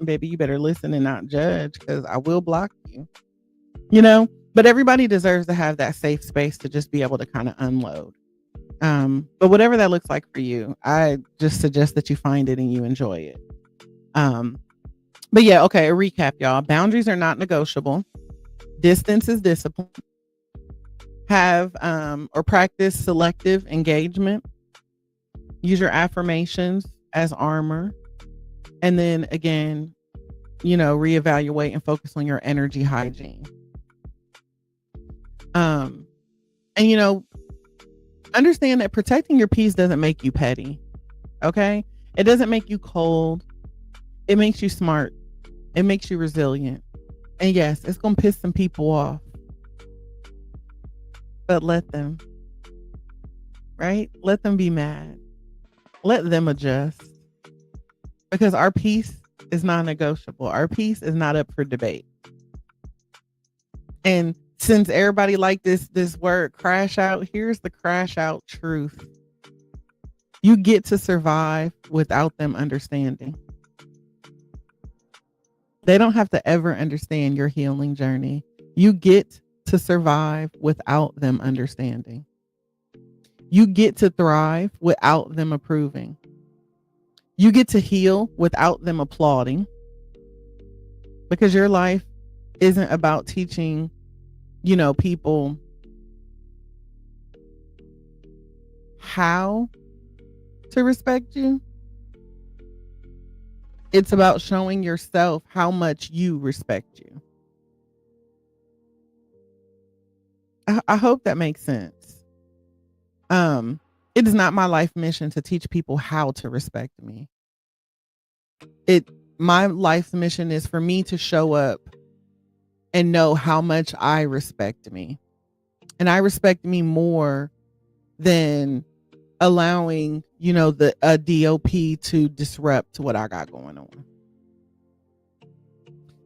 baby, you better listen and not judge because I will block you. But everybody deserves to have that safe space to just be able to kind of unload. But whatever that looks like for you, I just suggest that you find it and you enjoy it. But yeah, okay, a recap, y'all. Boundaries are not negotiable. Distance is discipline. Have or practice selective engagement. Use your affirmations as armor. And then again, reevaluate and focus on your energy hygiene. And understand that protecting your peace doesn't make you petty. Okay? It doesn't make you cold. It makes you smart. It makes you resilient. And yes, it's going to piss some people off. But let them. Right? Let them be mad. Let them adjust. Because our peace is non-negotiable. Our peace is not up for debate. And since everybody liked this word crash out, here's the crash out truth. You get to survive without them understanding. They don't have to ever understand your healing journey. You get to survive without them understanding. You get to thrive without them approving. You get to heal without them applauding. Because your life isn't about teaching, people how to respect you. It's about showing yourself how much you respect you. I hope that makes sense. It is not my life mission to teach people how to respect me. My life's mission is for me to show up and know how much I respect me. And I respect me more than allowing, a D.O.P. to disrupt what I got going on.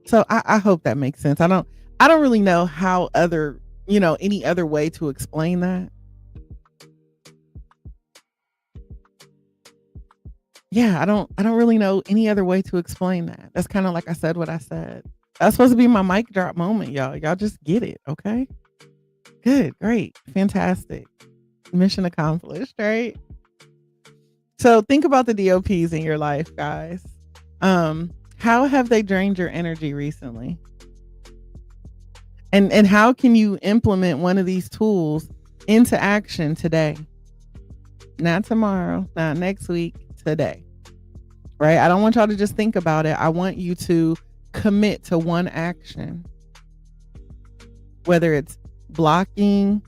So I hope that makes sense. I don't really know how any other way to explain that. Yeah, I don't really know any other way to explain that. That's kind of like I said what I said. That's supposed to be my mic drop moment, y'all. Y'all just get it, okay? Good, great, fantastic. Mission accomplished, right? So think about the D.O.P.s in your life, guys. How have they drained your energy recently? And how can you implement one of these tools into action today? Not tomorrow, not next week, today. Right? I don't want y'all to just think about it. I want you to commit to one action. Whether it's blocking,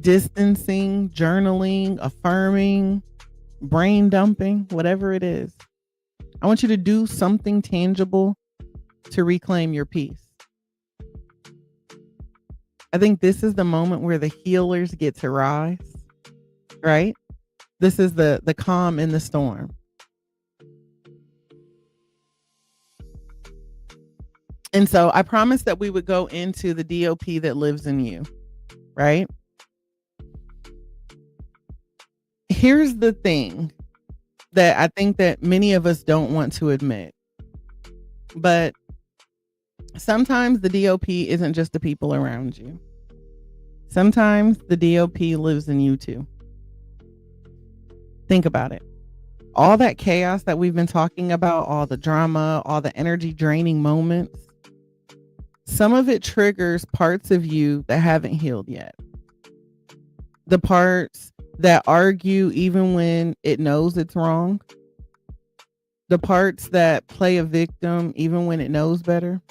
distancing, journaling, affirming, brain dumping, whatever it is. I want you to do something tangible to reclaim your peace. I think this is the moment where the healers get to rise, right? This is the calm in the storm. And so I promised that we would go into the D.O.P. that lives in you, right? Here's the thing that I think that many of us don't want to admit. But sometimes the D.O.P. isn't just the people around you. Sometimes the D.O.P. lives in you too. Think about it. All that chaos that we've been talking about, all the drama, all the energy draining moments, some of it triggers parts of you that haven't healed yet. The parts that argue even when it knows it's wrong. The parts that play a victim even when it knows better.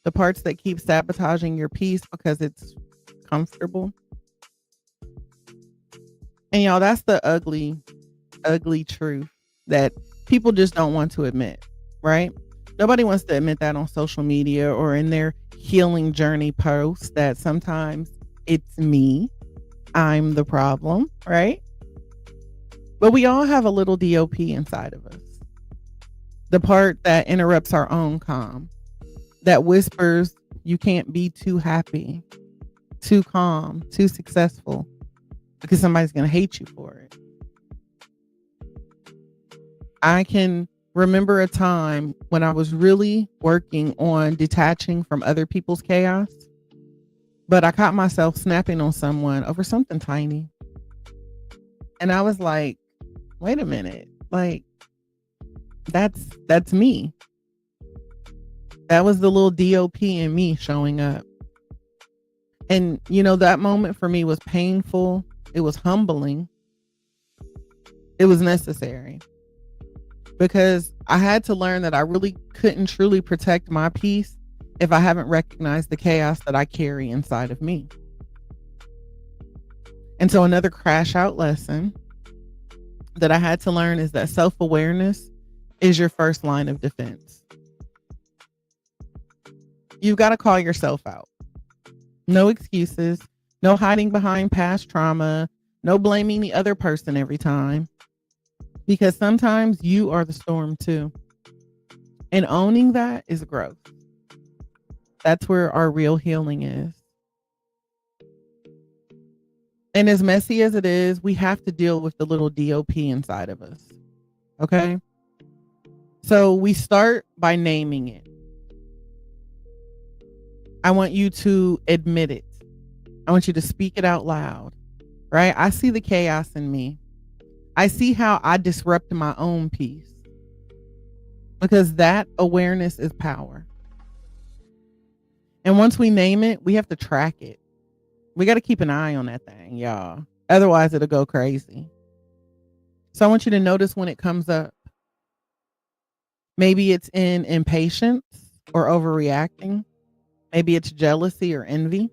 The parts that keep sabotaging your peace because it's comfortable. And y'all, that's the ugly, ugly truth that people just don't want to admit, right? Nobody wants to admit that on social media or in their healing journey posts that sometimes it's me. I'm the problem, right? But we all have a little D.O.P. inside of us. The part that interrupts our own calm, that whispers, you can't be too happy, too calm, too successful, because somebody's going to hate you for it. I can remember a time when I was really working on detaching from other people's chaos, but I caught myself snapping on someone over something tiny. And I was like, wait a minute, like, that's me. That was the little D.O.P. in me showing up. And, that moment for me was painful. It was humbling. It was necessary. Because I had to learn that I really couldn't truly protect my peace if I haven't recognized the chaos that I carry inside of me. And so another crash out lesson that I had to learn is that self-awareness is your first line of defense. You've got to call yourself out. No excuses, no hiding behind past trauma, no blaming the other person every time. Because sometimes you are the storm too. And owning that is growth. That's where our real healing is. And as messy as it is, we have to deal with the little D.O.P. inside of us. Okay? So we start by naming it. I want you to admit it. I want you to speak it out loud, right? I see the chaos in me. I see how I disrupt my own peace, because that awareness is power. And once we name it, we have to track it. We got to keep an eye on that thing, y'all. Otherwise, it'll go crazy. So I want you to notice when it comes up. Maybe it's in impatience or overreacting. Maybe it's jealousy or envy.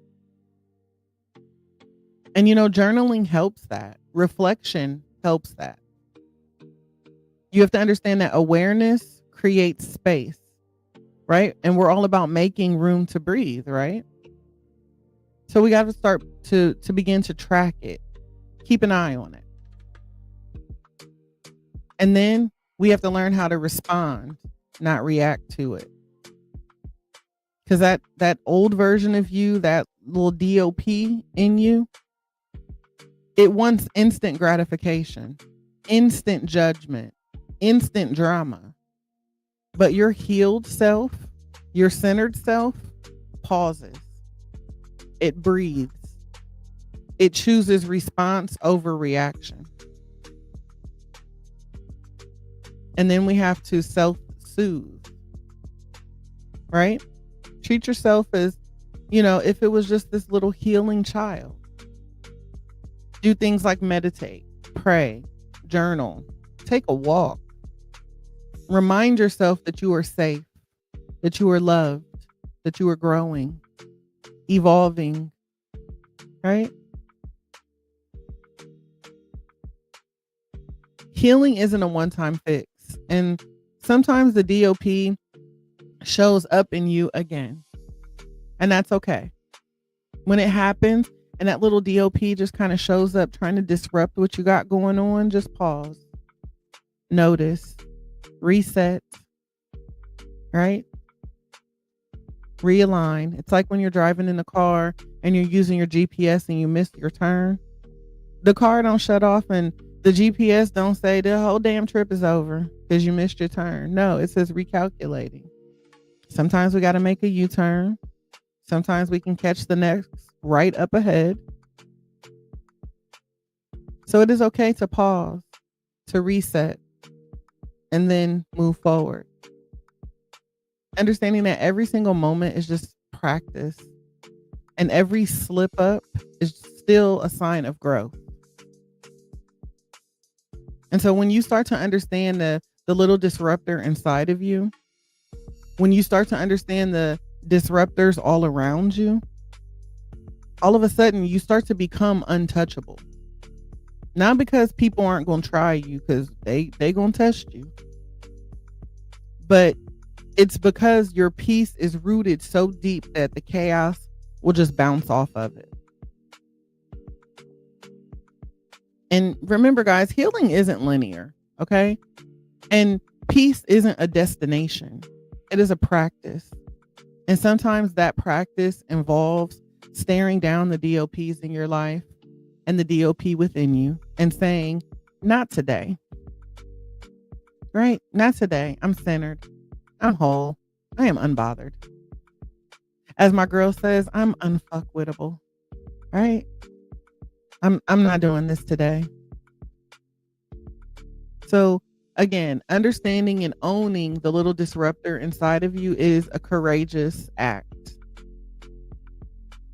And journaling helps that. Reflection helps that. You have to understand that awareness creates space, right? And we're all about making room to breathe, right? So we got to start to begin to track it. Keep an eye on it. And then we have to learn how to respond, not react to it. Because that old version of you, that little D.O.P. in you, it wants instant gratification, instant judgment, instant drama. But your healed self, your centered self, pauses. It breathes. It chooses response over reaction. And then we have to self-soothe, right? Treat yourself as, if it was just this little healing child. Do things like meditate, pray, journal, take a walk. Remind yourself that you are safe, that you are loved, that you are growing, evolving, right? Healing isn't a one-time fix. And sometimes the D.O.P. shows up in you again. And that's okay. When it happens, and that little D.O.P. just kind of shows up trying to disrupt what you got going on, just pause, notice, reset, right? Realign. It's like when you're driving in the car and you're using your GPS and you miss your turn. The car don't shut off and the GPS don't say the whole damn trip is over because you missed your turn. No, it says recalculating. Sometimes we got to make a U-turn. Sometimes we can catch the next right up ahead. So it is okay to pause, to reset, and then move forward. Understanding that every single moment is just practice and every slip up is still a sign of growth. And so when you start to understand the little disruptor inside of you, when you start to understand the disruptors all around you, all of a sudden you start to become untouchable. Not because people aren't going to try you, because they going to test you. But it's because your peace is rooted so deep that the chaos will just bounce off of it. And remember, guys, healing isn't linear, okay? And peace isn't a destination. It is a practice. And sometimes that practice involves staring down the D.O.P.s in your life and the D.O.P. within you and saying, not today, right? Not today. I'm centered. I'm whole. I am unbothered. As my girl says, I'm unfuckwittable, right? I'm not doing this today. So again, understanding and owning the little disruptor inside of you is a courageous act.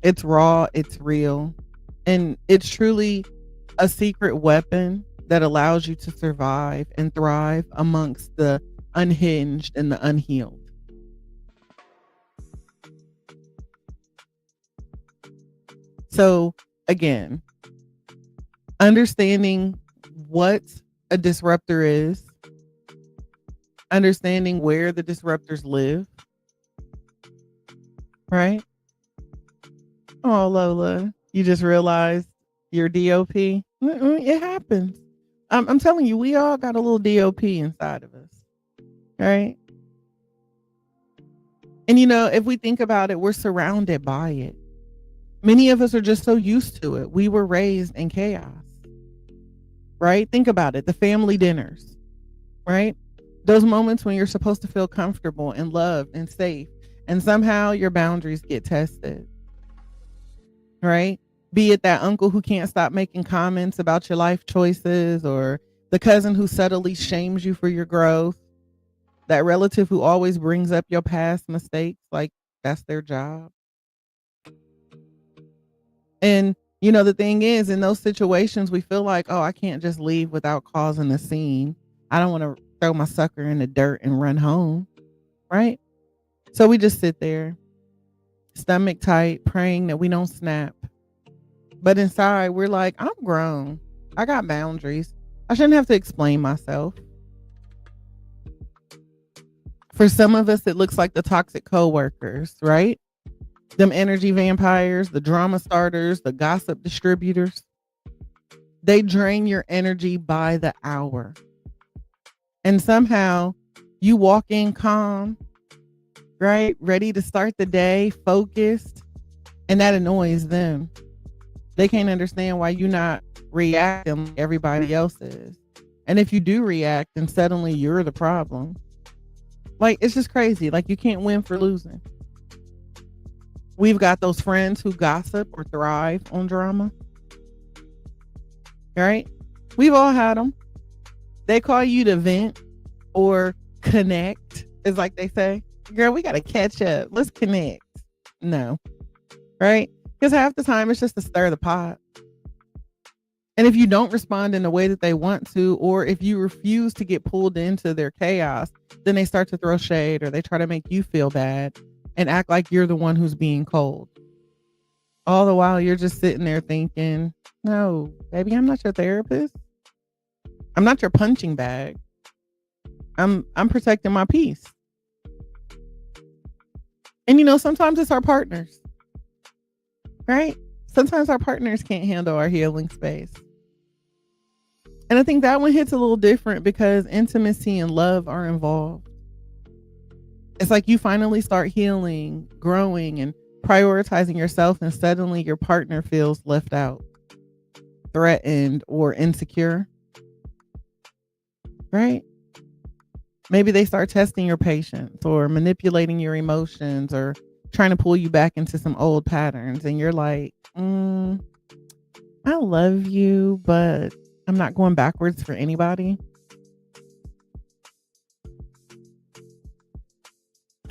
It's raw, it's real, and it's truly a secret weapon that allows you to survive and thrive amongst the unhinged and the unhealed. So again, understanding what a disruptor is, understanding where the disruptors live, right? Oh, Lola, you just realized your D.O.P. It happens. I'm telling you, we all got a little D.O.P. inside of us, right? And if we think about it, we're surrounded by it. Many of us are just so used to it. We were raised in chaos, right? Think about it. The family dinners, right? Those moments when you're supposed to feel comfortable and loved and safe, and somehow your boundaries get tested, right? Be it that uncle who can't stop making comments about your life choices, or the cousin who subtly shames you for your growth, that relative who always brings up your past mistakes like that's their job. And the thing is, in those situations, we feel like, oh, I can't just leave without causing a scene. I don't want to throw my sucker in the dirt and run home, right? So we just sit there, stomach tight, praying that we don't snap. But inside, we're like, I'm grown. I got boundaries. I shouldn't have to explain myself. For some of us, it looks like the toxic coworkers, right? Them energy vampires, the drama starters, the gossip distributors. They drain your energy by the hour. And somehow you walk in calm, right? Ready to start the day, focused, and that annoys them. They can't understand why you're not reacting like everybody else is. And if you do react, then suddenly you're the problem. Like, it's just crazy. Like, you can't win for losing. We've got those friends who gossip or thrive on drama, right? We've all had them. They call you to vent or connect, is like they say. Girl, we got to catch up. Let's connect. No, right? Because half the time it's just to stir the pot. And if you don't respond in the way that they want to, or if you refuse to get pulled into their chaos, then they start to throw shade, or they try to make you feel bad and act like you're the one who's being cold. All the while you're just sitting there thinking, no, baby, I'm not your therapist. I'm not your punching bag. I'm protecting my peace. And sometimes it's our partners, right? Sometimes our partners can't handle our healing space. And I think that one hits a little different because intimacy and love are involved. It's like you finally start healing, growing, and prioritizing yourself, and suddenly your partner feels left out, threatened, or insecure, right? Maybe they start testing your patience or manipulating your emotions or trying to pull you back into some old patterns. And you're like, I love you, but I'm not going backwards for anybody.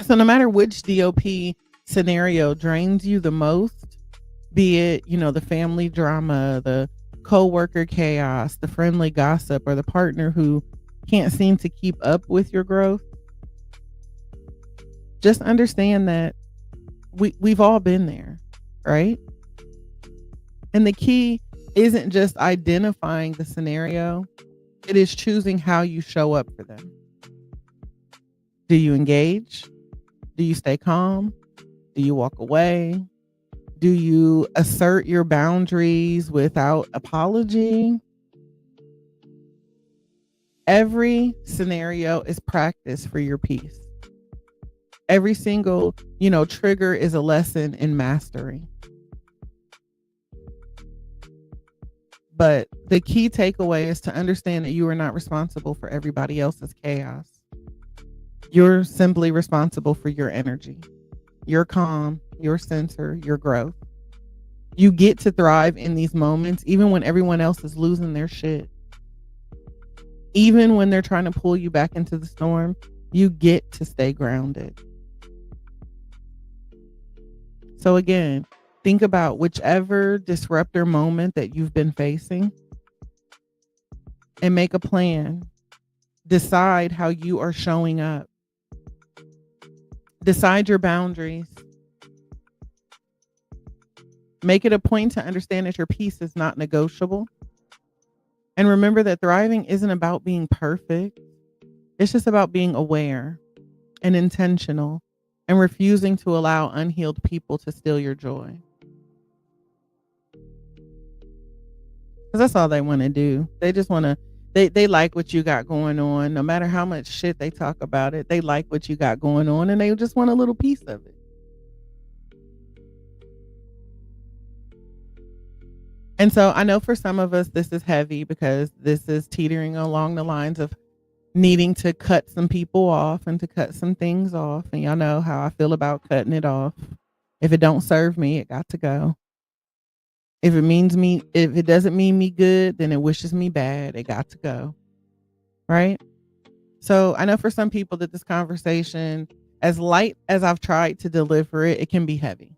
So no matter which D.O.P. scenario drains you the most, be it, the family drama, the coworker chaos, the friendly gossip, or the partner who can't seem to keep up with your growth, just understand that we've all been there, right? And the key isn't just identifying the scenario, it is choosing how you show up for them. Do you engage? Do you stay calm? Do you walk away? Do you assert your boundaries without apology? Every scenario is practice for your peace. Every single, trigger is a lesson in mastery. But the key takeaway is to understand that you are not responsible for everybody else's chaos. You're simply responsible for your energy, your calm, your center, your growth. You get to thrive in these moments, even when everyone else is losing their shit. Even when they're trying to pull you back into the storm, you get to stay grounded. So again, think about whichever disruptor moment that you've been facing and make a plan. Decide how you are showing up. Decide your boundaries. Make it a point to understand that your peace is not negotiable. And remember that thriving isn't about being perfect. It's just about being aware and intentional and refusing to allow unhealed people to steal your joy. Because that's all they want to do. They just want to, they like what you got going on. No matter how much shit they talk about it, they like what you got going on and they just want a little piece of it. And so I know for some of us, this is heavy because this is teetering along the lines of needing to cut some people off and to cut some things off. And y'all know how I feel about cutting it off. If it don't serve me, it got to go. If it doesn't mean me good, then it wishes me bad. It got to go. Right? So I know for some people that this conversation, as light as I've tried to deliver it, it can be heavy.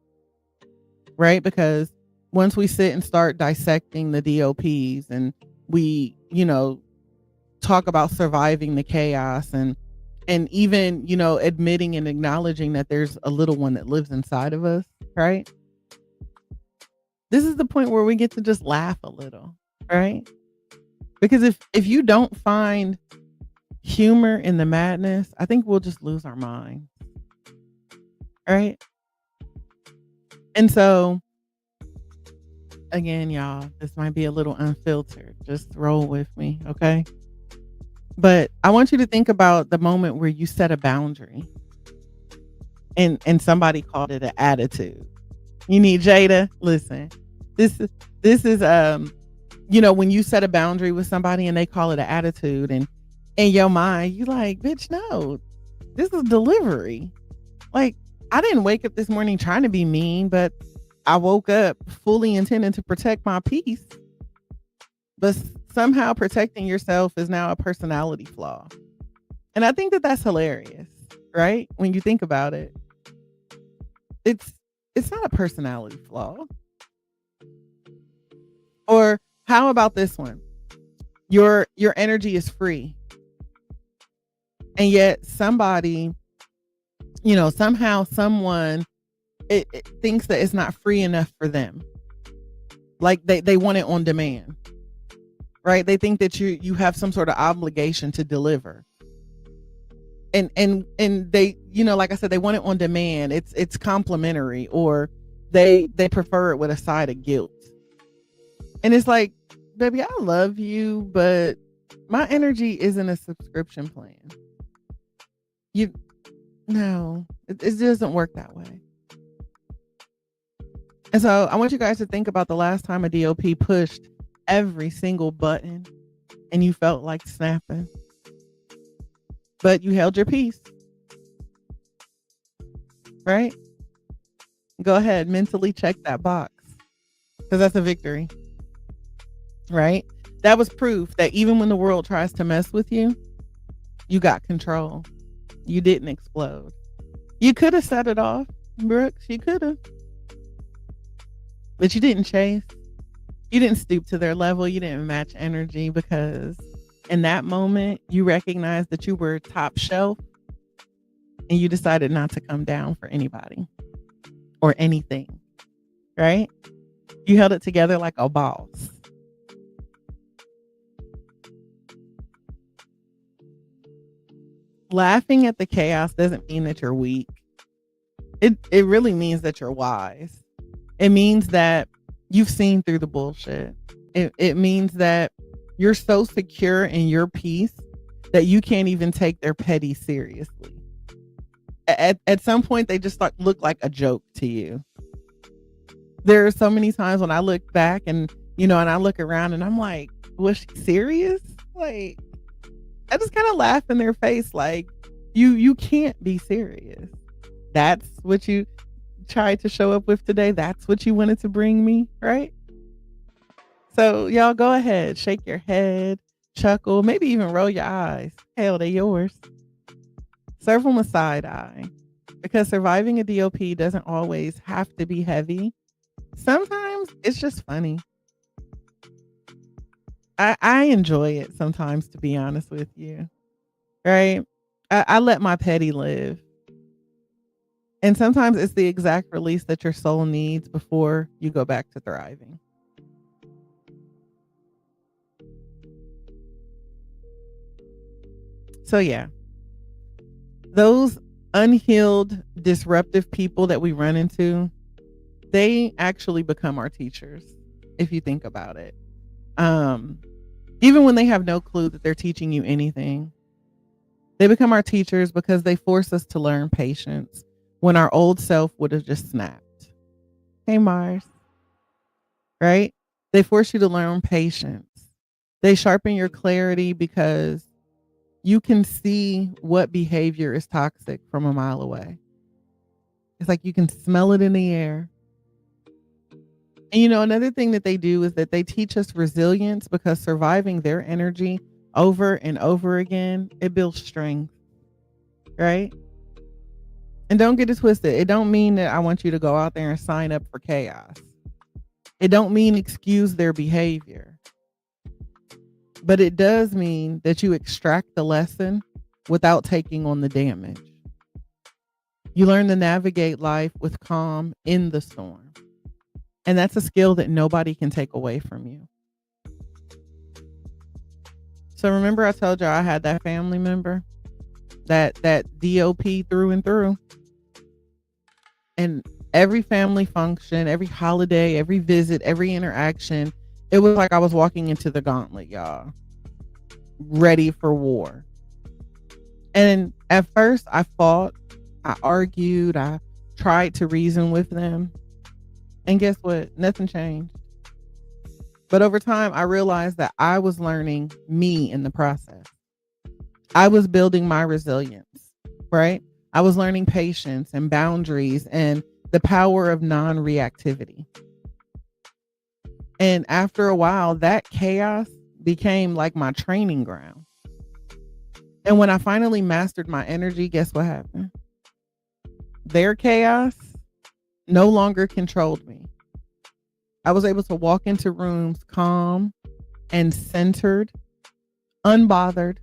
Right? Because once we sit and start dissecting the D.O.P.s and we, talk about surviving the chaos and even, admitting and acknowledging that there's a little one that lives inside of us, right? This is the point where we get to just laugh a little, right? Because if you don't find humor in the madness, I think we'll just lose our mind, right? And so, again, y'all, this might be a little unfiltered. Just roll with me, okay? But I want you to think about the moment where you set a boundary and somebody called it an attitude. You need Jada. Listen, this is when you set a boundary with somebody and they call it an attitude, and in your mind, you like, bitch, no, this is delivery. Like, I didn't wake up this morning trying to be mean, but I woke up fully intending to protect my peace. But somehow protecting yourself is now a personality flaw. And I think that that's hilarious, right? When you think about it, it's not a personality flaw. Or how about this one? Your energy is free. And yet somebody, somehow someone it thinks that it's not free enough for them. Like they want it on demand. Right? They think that you have some sort of obligation to deliver. And they, like I said, they want it on demand. It's complimentary, or They prefer it with a side of guilt. And it's like, baby, I love you, but my energy isn't a subscription plan. You No, it doesn't work that way. And so I want you guys to think about the last time a DOP pushed every single button and you felt like snapping, but you held your peace, right? Go ahead, mentally check that box because that's a victory, right? That was proof that even when the world tries to mess with you, you got control. You didn't explode. You could have set it off, Brooks. You could have. But you didn't chase. You didn't stoop to their level. You didn't match energy because in that moment, you recognized that you were top shelf and you decided not to come down for anybody or anything, right? You held it together like a boss. Laughing at the chaos doesn't mean that you're weak. It really means that you're wise. It means that you've seen through the bullshit. It means that you're so secure in your peace that you can't even take their petty seriously. At some point, they just look like a joke to you. There are so many times when I look back and I look around and I'm like, was she serious? Like, I just kind of laugh in their face like, you can't be serious. That's what you tried to show up with today. That's what you wanted to bring me, right? So y'all go ahead, shake your head, chuckle, maybe even roll your eyes. Hell, they're yours. Serve them a side eye because surviving a DOP doesn't always have to be heavy. Sometimes it's just funny. I enjoy it sometimes, to be honest with you, right? I let my petty live. And sometimes it's the exact release that your soul needs before you go back to thriving. So yeah, those unhealed, disruptive people that we run into, they actually become our teachers, if you think about it. Even when they have no clue that they're teaching you anything, they become our teachers because they force us to learn patience when our old self would have just snapped. Hey, Mars, right? They force you to learn patience. They sharpen your clarity because you can see what behavior is toxic from a mile away. It's like you can smell it in the air. And another thing that they do is that they teach us resilience because surviving their energy over and over again, it builds strength, right? And don't get it twisted. It don't mean that I want you to go out there and sign up for chaos. It don't mean excuse their behavior. But it does mean that you extract the lesson without taking on the damage. You learn to navigate life with calm in the storm. And that's a skill that nobody can take away from you. So remember I told you I had that family member, that DOP through and through. And every family function, every holiday, every visit, every interaction, it was like I was walking into the gauntlet, y'all. Ready for war. And at first I fought, I argued, I tried to reason with them. And guess what? Nothing changed. But over time, I realized that I was learning me in the process. I was building my resilience, right? I was learning patience and boundaries and the power of non-reactivity. And after a while, that chaos became like my training ground. And when I finally mastered my energy, guess what happened? Their chaos no longer controlled me. I was able to walk into rooms calm and centered, unbothered.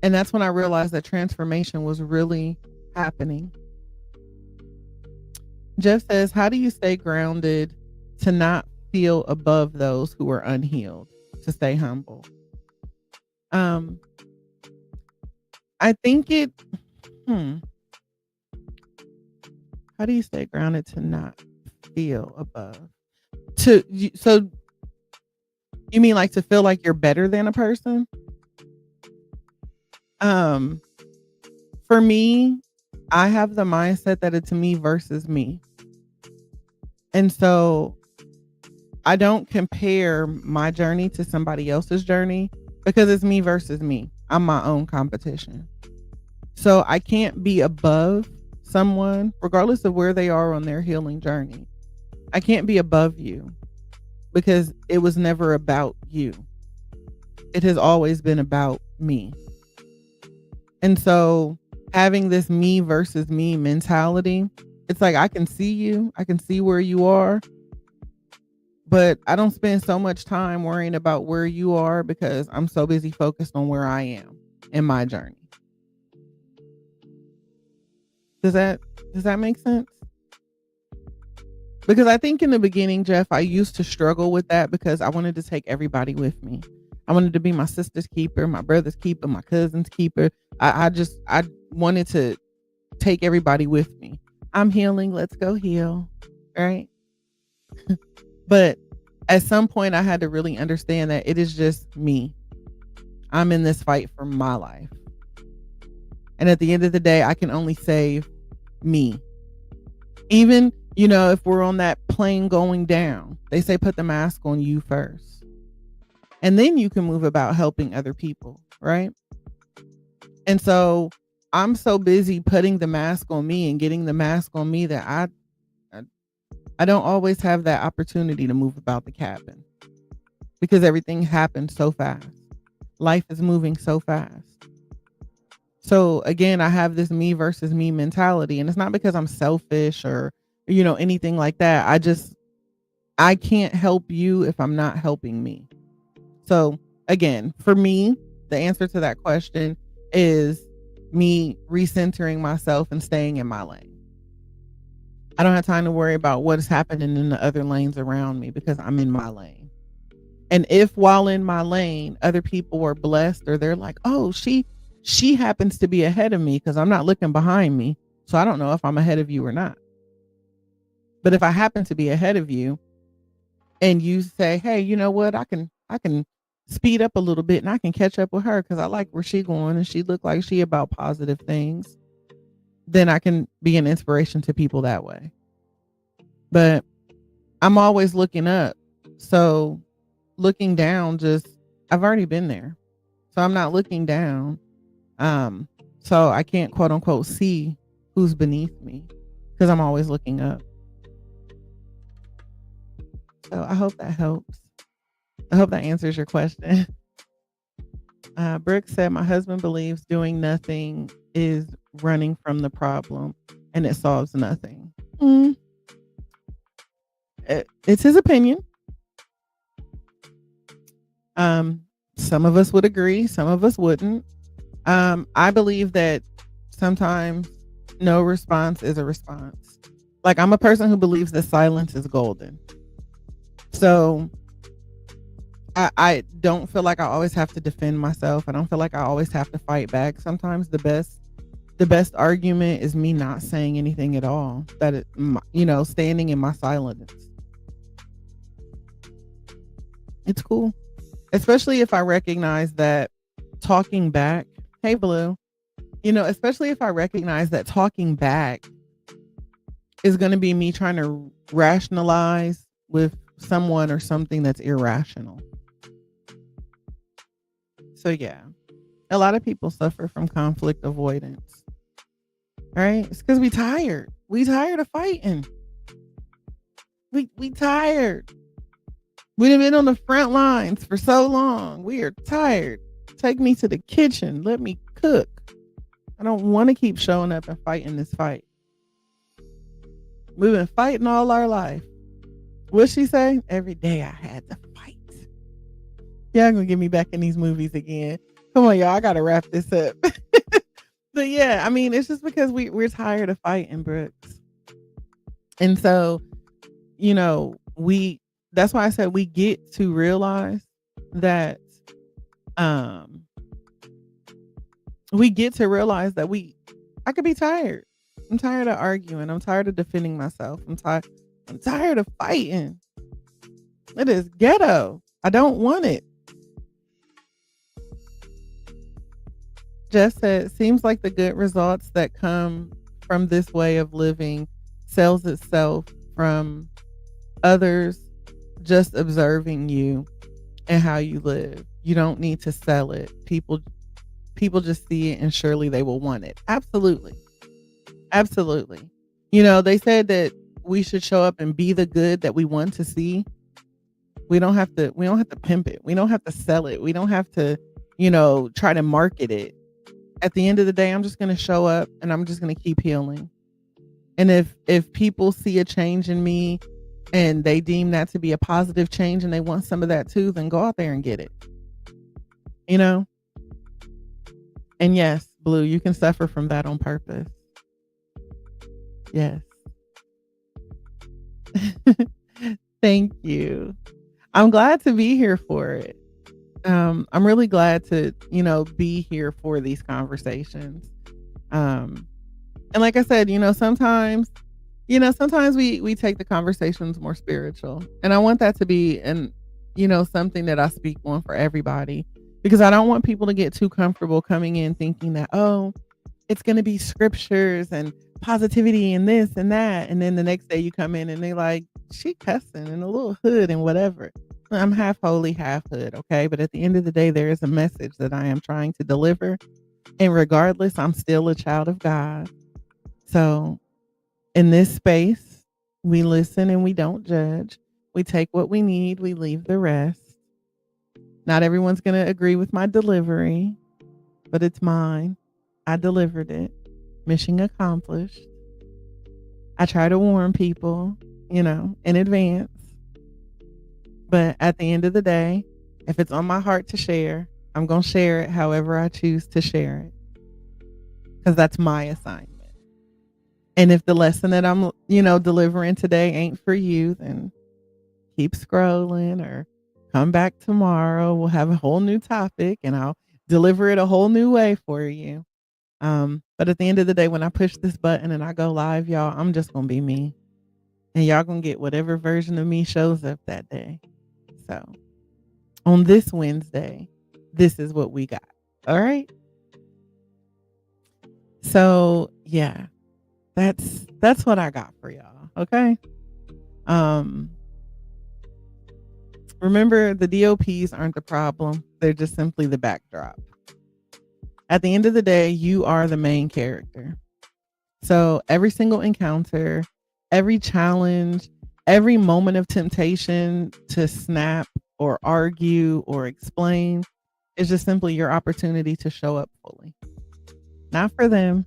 And that's when I realized that transformation was really happening. Jeff says, how do you stay grounded to not feel above those who are unhealed, to stay humble? I think How do you stay grounded to not feel above? So you mean like to feel like you're better than a person? Um, for me, I have the mindset that it's me versus me. And so I don't compare my journey to somebody else's journey because it's me versus me. I'm my own competition. So I can't be above someone, regardless of where they are on their healing journey. I can't be above you because it was never about you. It has always been about me. And so having this me versus me mentality, it's like I can see you, I can see where you are, but I don't spend so much time worrying about where you are because I'm so busy focused on where I am in my journey. Does that make sense? Because I think in the beginning, Jeff, I used to struggle with that because I wanted to take everybody with me. I wanted to be my sister's keeper, my brother's keeper, my cousin's keeper. I wanted to take everybody with me. I'm healing. Let's go heal. Right. But at some point I had to really understand that it is just me. I'm in this fight for my life. And at the end of the day, I can only save me. Even, if we're on that plane going down, they say put the mask on you first. And then you can move about helping other people, right? And so I'm so busy putting the mask on me and getting the mask on me that I don't always have that opportunity to move about the cabin because everything happens so fast. Life is moving so fast. So again, I have this me versus me mentality, and it's not because I'm selfish or, anything like that. I can't help you if I'm not helping me. So again, for me, the answer to that question is me recentering myself and staying in my lane. I don't have time to worry about what is happening in the other lanes around me because I'm in my lane. And if while in my lane, other people are blessed or they're like, oh, she happens to be ahead of me because I'm not looking behind me. So I don't know if I'm ahead of you or not. But if I happen to be ahead of you and you say, hey, you know what? I can speed up a little bit and I can catch up with her because I like where she's going and she looked like she about positive things. Then I can be an inspiration to people that way. But I'm always looking up. So looking down, I've already been there. So I'm not looking down. So I can't quote unquote see who's beneath me because I'm always looking up. So I hope that helps. I hope that answers your question. Brooke said, my husband believes doing nothing is running from the problem and it solves nothing. It's his opinion. Some of us would agree, some of us wouldn't. I believe that sometimes no response is a response. Like I'm a person who believes that silence is golden. So I don't feel like I always have to defend myself. I don't feel like I always have to fight back. Sometimes the best argument is me not saying anything at all. Standing in my silence. It's cool. Especially if I recognize that talking back, hey Blue, especially if I recognize that talking back is going to be me trying to rationalize with someone or something that's irrational. So yeah, a lot of people suffer from conflict avoidance, right? It's because we tired. We tired of fighting. We tired. We've been on the front lines for so long. We are tired. Take me to the kitchen. Let me cook. I don't want to keep showing up and fighting this fight. We've been fighting all our life. What'd she say? Every day I had to fight. Y'all gonna get me back in these movies again. Come on, y'all. I gotta wrap this up. But yeah, I mean, it's just because we're tired of fighting, Brooks. And so, that's why I said we get to realize that I could be tired. I'm tired of arguing. I'm tired of defending myself. I'm tired of fighting. It is ghetto. I don't want it. Jess said, seems like the good results that come from this way of living sells itself from others just observing you and how you live. You don't need to sell it. People just see it and surely they will want it. Absolutely. Absolutely. They said that we should show up and be the good that we want to see. We don't have to pimp it. We don't have to sell it. We don't have to, try to market it. At the end of the day, I'm just going to show up and I'm just going to keep healing. And if people see a change in me and they deem that to be a positive change and they want some of that too, then go out there and get it. And yes, Blue, you can suffer from that on purpose. Yes. Thank you. I'm glad to be here for it. I'm really glad to, be here for these conversations. And like I said, sometimes we take the conversations more spiritual. And I want that to be something that I speak on for everybody, because I don't want people to get too comfortable coming in thinking that, oh, it's going to be scriptures and positivity and this and that. And then the next day you come in and they like, she cussing and a little hood and whatever. I'm half holy, half hood. Okay. But at the end of the day, there is a message that I am trying to deliver. And regardless, I'm still a child of God. So in this space, we listen and we don't judge. We take what we need. We leave the rest. Not everyone's going to agree with my delivery, but it's mine. I delivered it. Mission accomplished. I try to warn people, in advance. But at the end of the day, if it's on my heart to share, I'm going to share it however I choose to share it. Because that's my assignment. And if the lesson that I'm, delivering today ain't for you, then keep scrolling or come back tomorrow. We'll have a whole new topic and I'll deliver it a whole new way for you. But at the end of the day, when I push this button and I go live, y'all, I'm just going to be me. And y'all going to get whatever version of me shows up that day. So on this Wednesday, this is what we got. All right. So yeah, that's what I got for y'all. Okay. Remember, the D.O.P.s aren't the problem. They're just simply the backdrop. At the end of the day, you are the main character. So every single encounter, every challenge, every moment of temptation to snap or argue or explain is just simply your opportunity to show up fully. Not for them,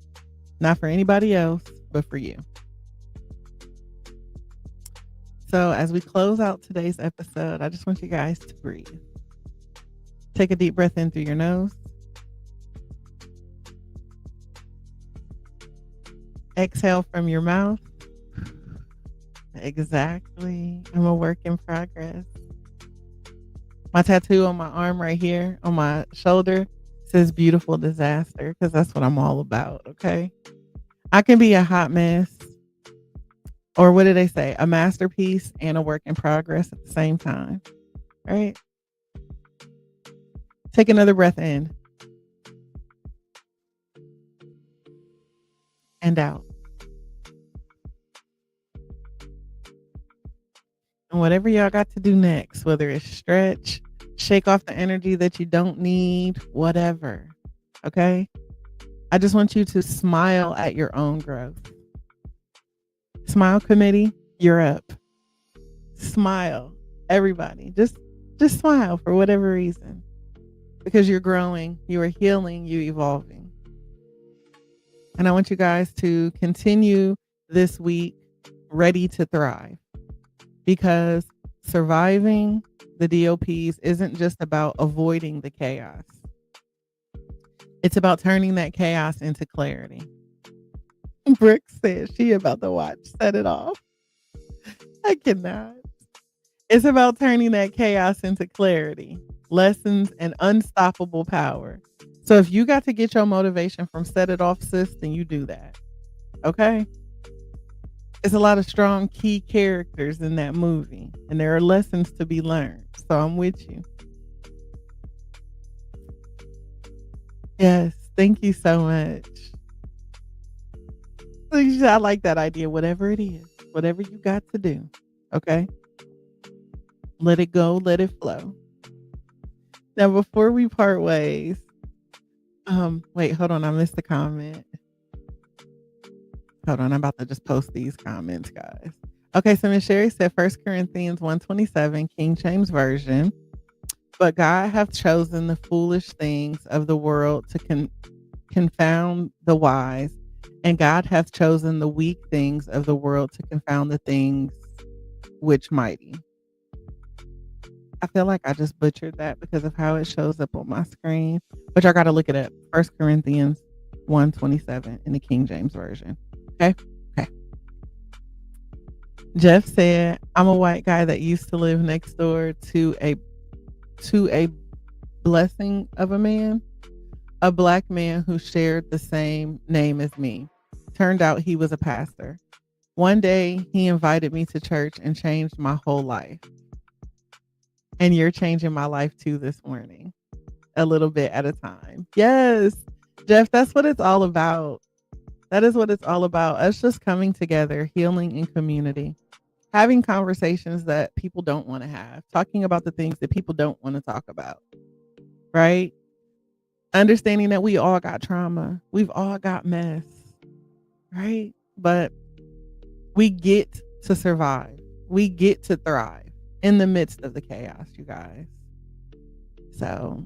not for anybody else, but for you. So as we close out today's episode, I just want you guys to breathe. Take a deep breath in through your nose. Exhale from your mouth. Exactly. I'm a work in progress. My tattoo on my arm right here on my shoulder says beautiful disaster, because that's what I'm all about. Okay. I can be a hot mess, or what do they say? A masterpiece and a work in progress at the same time. Right? Take another breath in and out. And whatever y'all got to do next, whether it's stretch, shake off the energy that you don't need, whatever. Okay? I just want you to smile at your own growth. Smile committee, you're up. Smile, everybody. Just smile for whatever reason. Because you're growing, you are healing, you're evolving. And I want you guys to continue this week ready to thrive. Because surviving the D.O.P.s isn't just about avoiding the chaos. It's about turning that chaos into clarity. Brooke says she about to watch Set It Off. I cannot. It's about turning that chaos into clarity, lessons, and unstoppable power. So if you got to get your motivation from Set It Off, sis, then you do that. Okay. It's a lot of strong key characters in that movie, and there are lessons to be learned. So I'm with you. Yes. Thank you so much. I like that idea. Whatever it is, whatever you got to do. Okay. Let it go, let it flow. Now, before we part ways, wait, hold on. I missed the comment. Hold on. I'm about to just post these comments, guys. Okay. So Miss Sherry said 1 Corinthians 1:27, King James Version. But God hath chosen the foolish things of the world to confound the wise, and God hath chosen the weak things of the world to confound the things which mighty. I feel like I just butchered that because of how it shows up on my screen, but y'all got to look it up. 1 Corinthians 1:27 in the King James Version. Okay. Okay. Jeff said, I'm a white guy that used to live next door to a blessing of a man, a black man who shared the same name as me. Turned out he was a pastor. One day he invited me to church and changed my whole life. And you're changing my life too this morning, a little bit at a time. Yes, Jeff, that's what it's all about. That is what it's all about. Us just coming together, healing in community, having conversations that people don't want to have, talking about the things that people don't want to talk about, right? Understanding that we all got trauma. We've all got mess, right? But we get to survive. We get to thrive in the midst of the chaos, you guys. So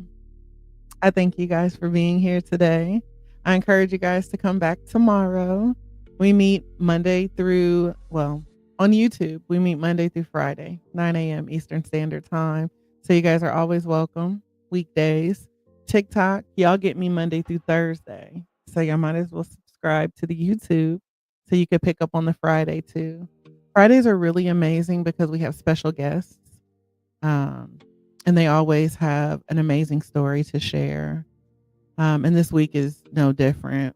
I thank you guys for being here today. I encourage you guys to come back tomorrow. We meet Monday through, well, on YouTube, we meet Monday through Friday, 9 a.m. Eastern Standard Time. So you guys are always welcome. Weekdays. TikTok, y'all get me Monday through Thursday. So y'all might as well subscribe to the YouTube so you could pick up on the Friday too. Fridays are really amazing because we have special guests. And they always have an amazing story to share. And this week is no different.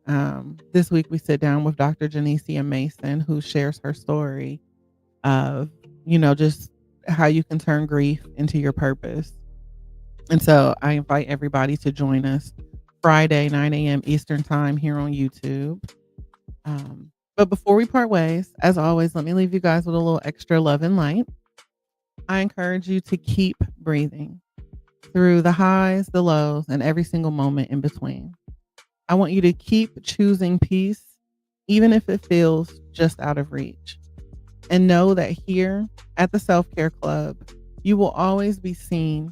This week we sit down with Dr. Janicia Mason, who shares her story of, just how you can turn grief into your purpose. And so I invite everybody to join us Friday, 9 a.m. Eastern Time here on YouTube. But before we part ways, as always, let me leave you guys with a little extra love and light. I encourage you to keep breathing through the highs, the lows, and every single moment in between. I want you to keep choosing peace, even if it feels just out of reach. And know that here at the Self Care Club, you will always be seen,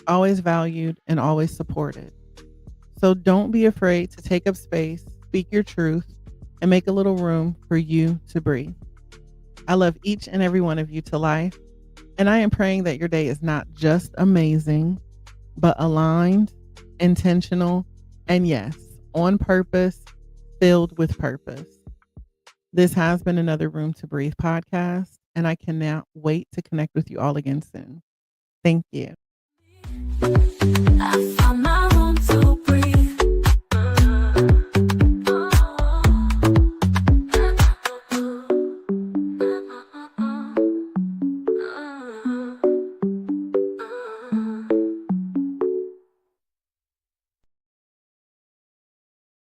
always valued, and always supported. So don't be afraid to take up space, speak your truth, and make a little room for you to breathe. I love each and every one of you to life. And I am praying that your day is not just amazing, but aligned, intentional, and yes, on purpose, filled with purpose. This has been another Room to Breathe podcast, and I cannot wait to connect with you all again soon. Thank you.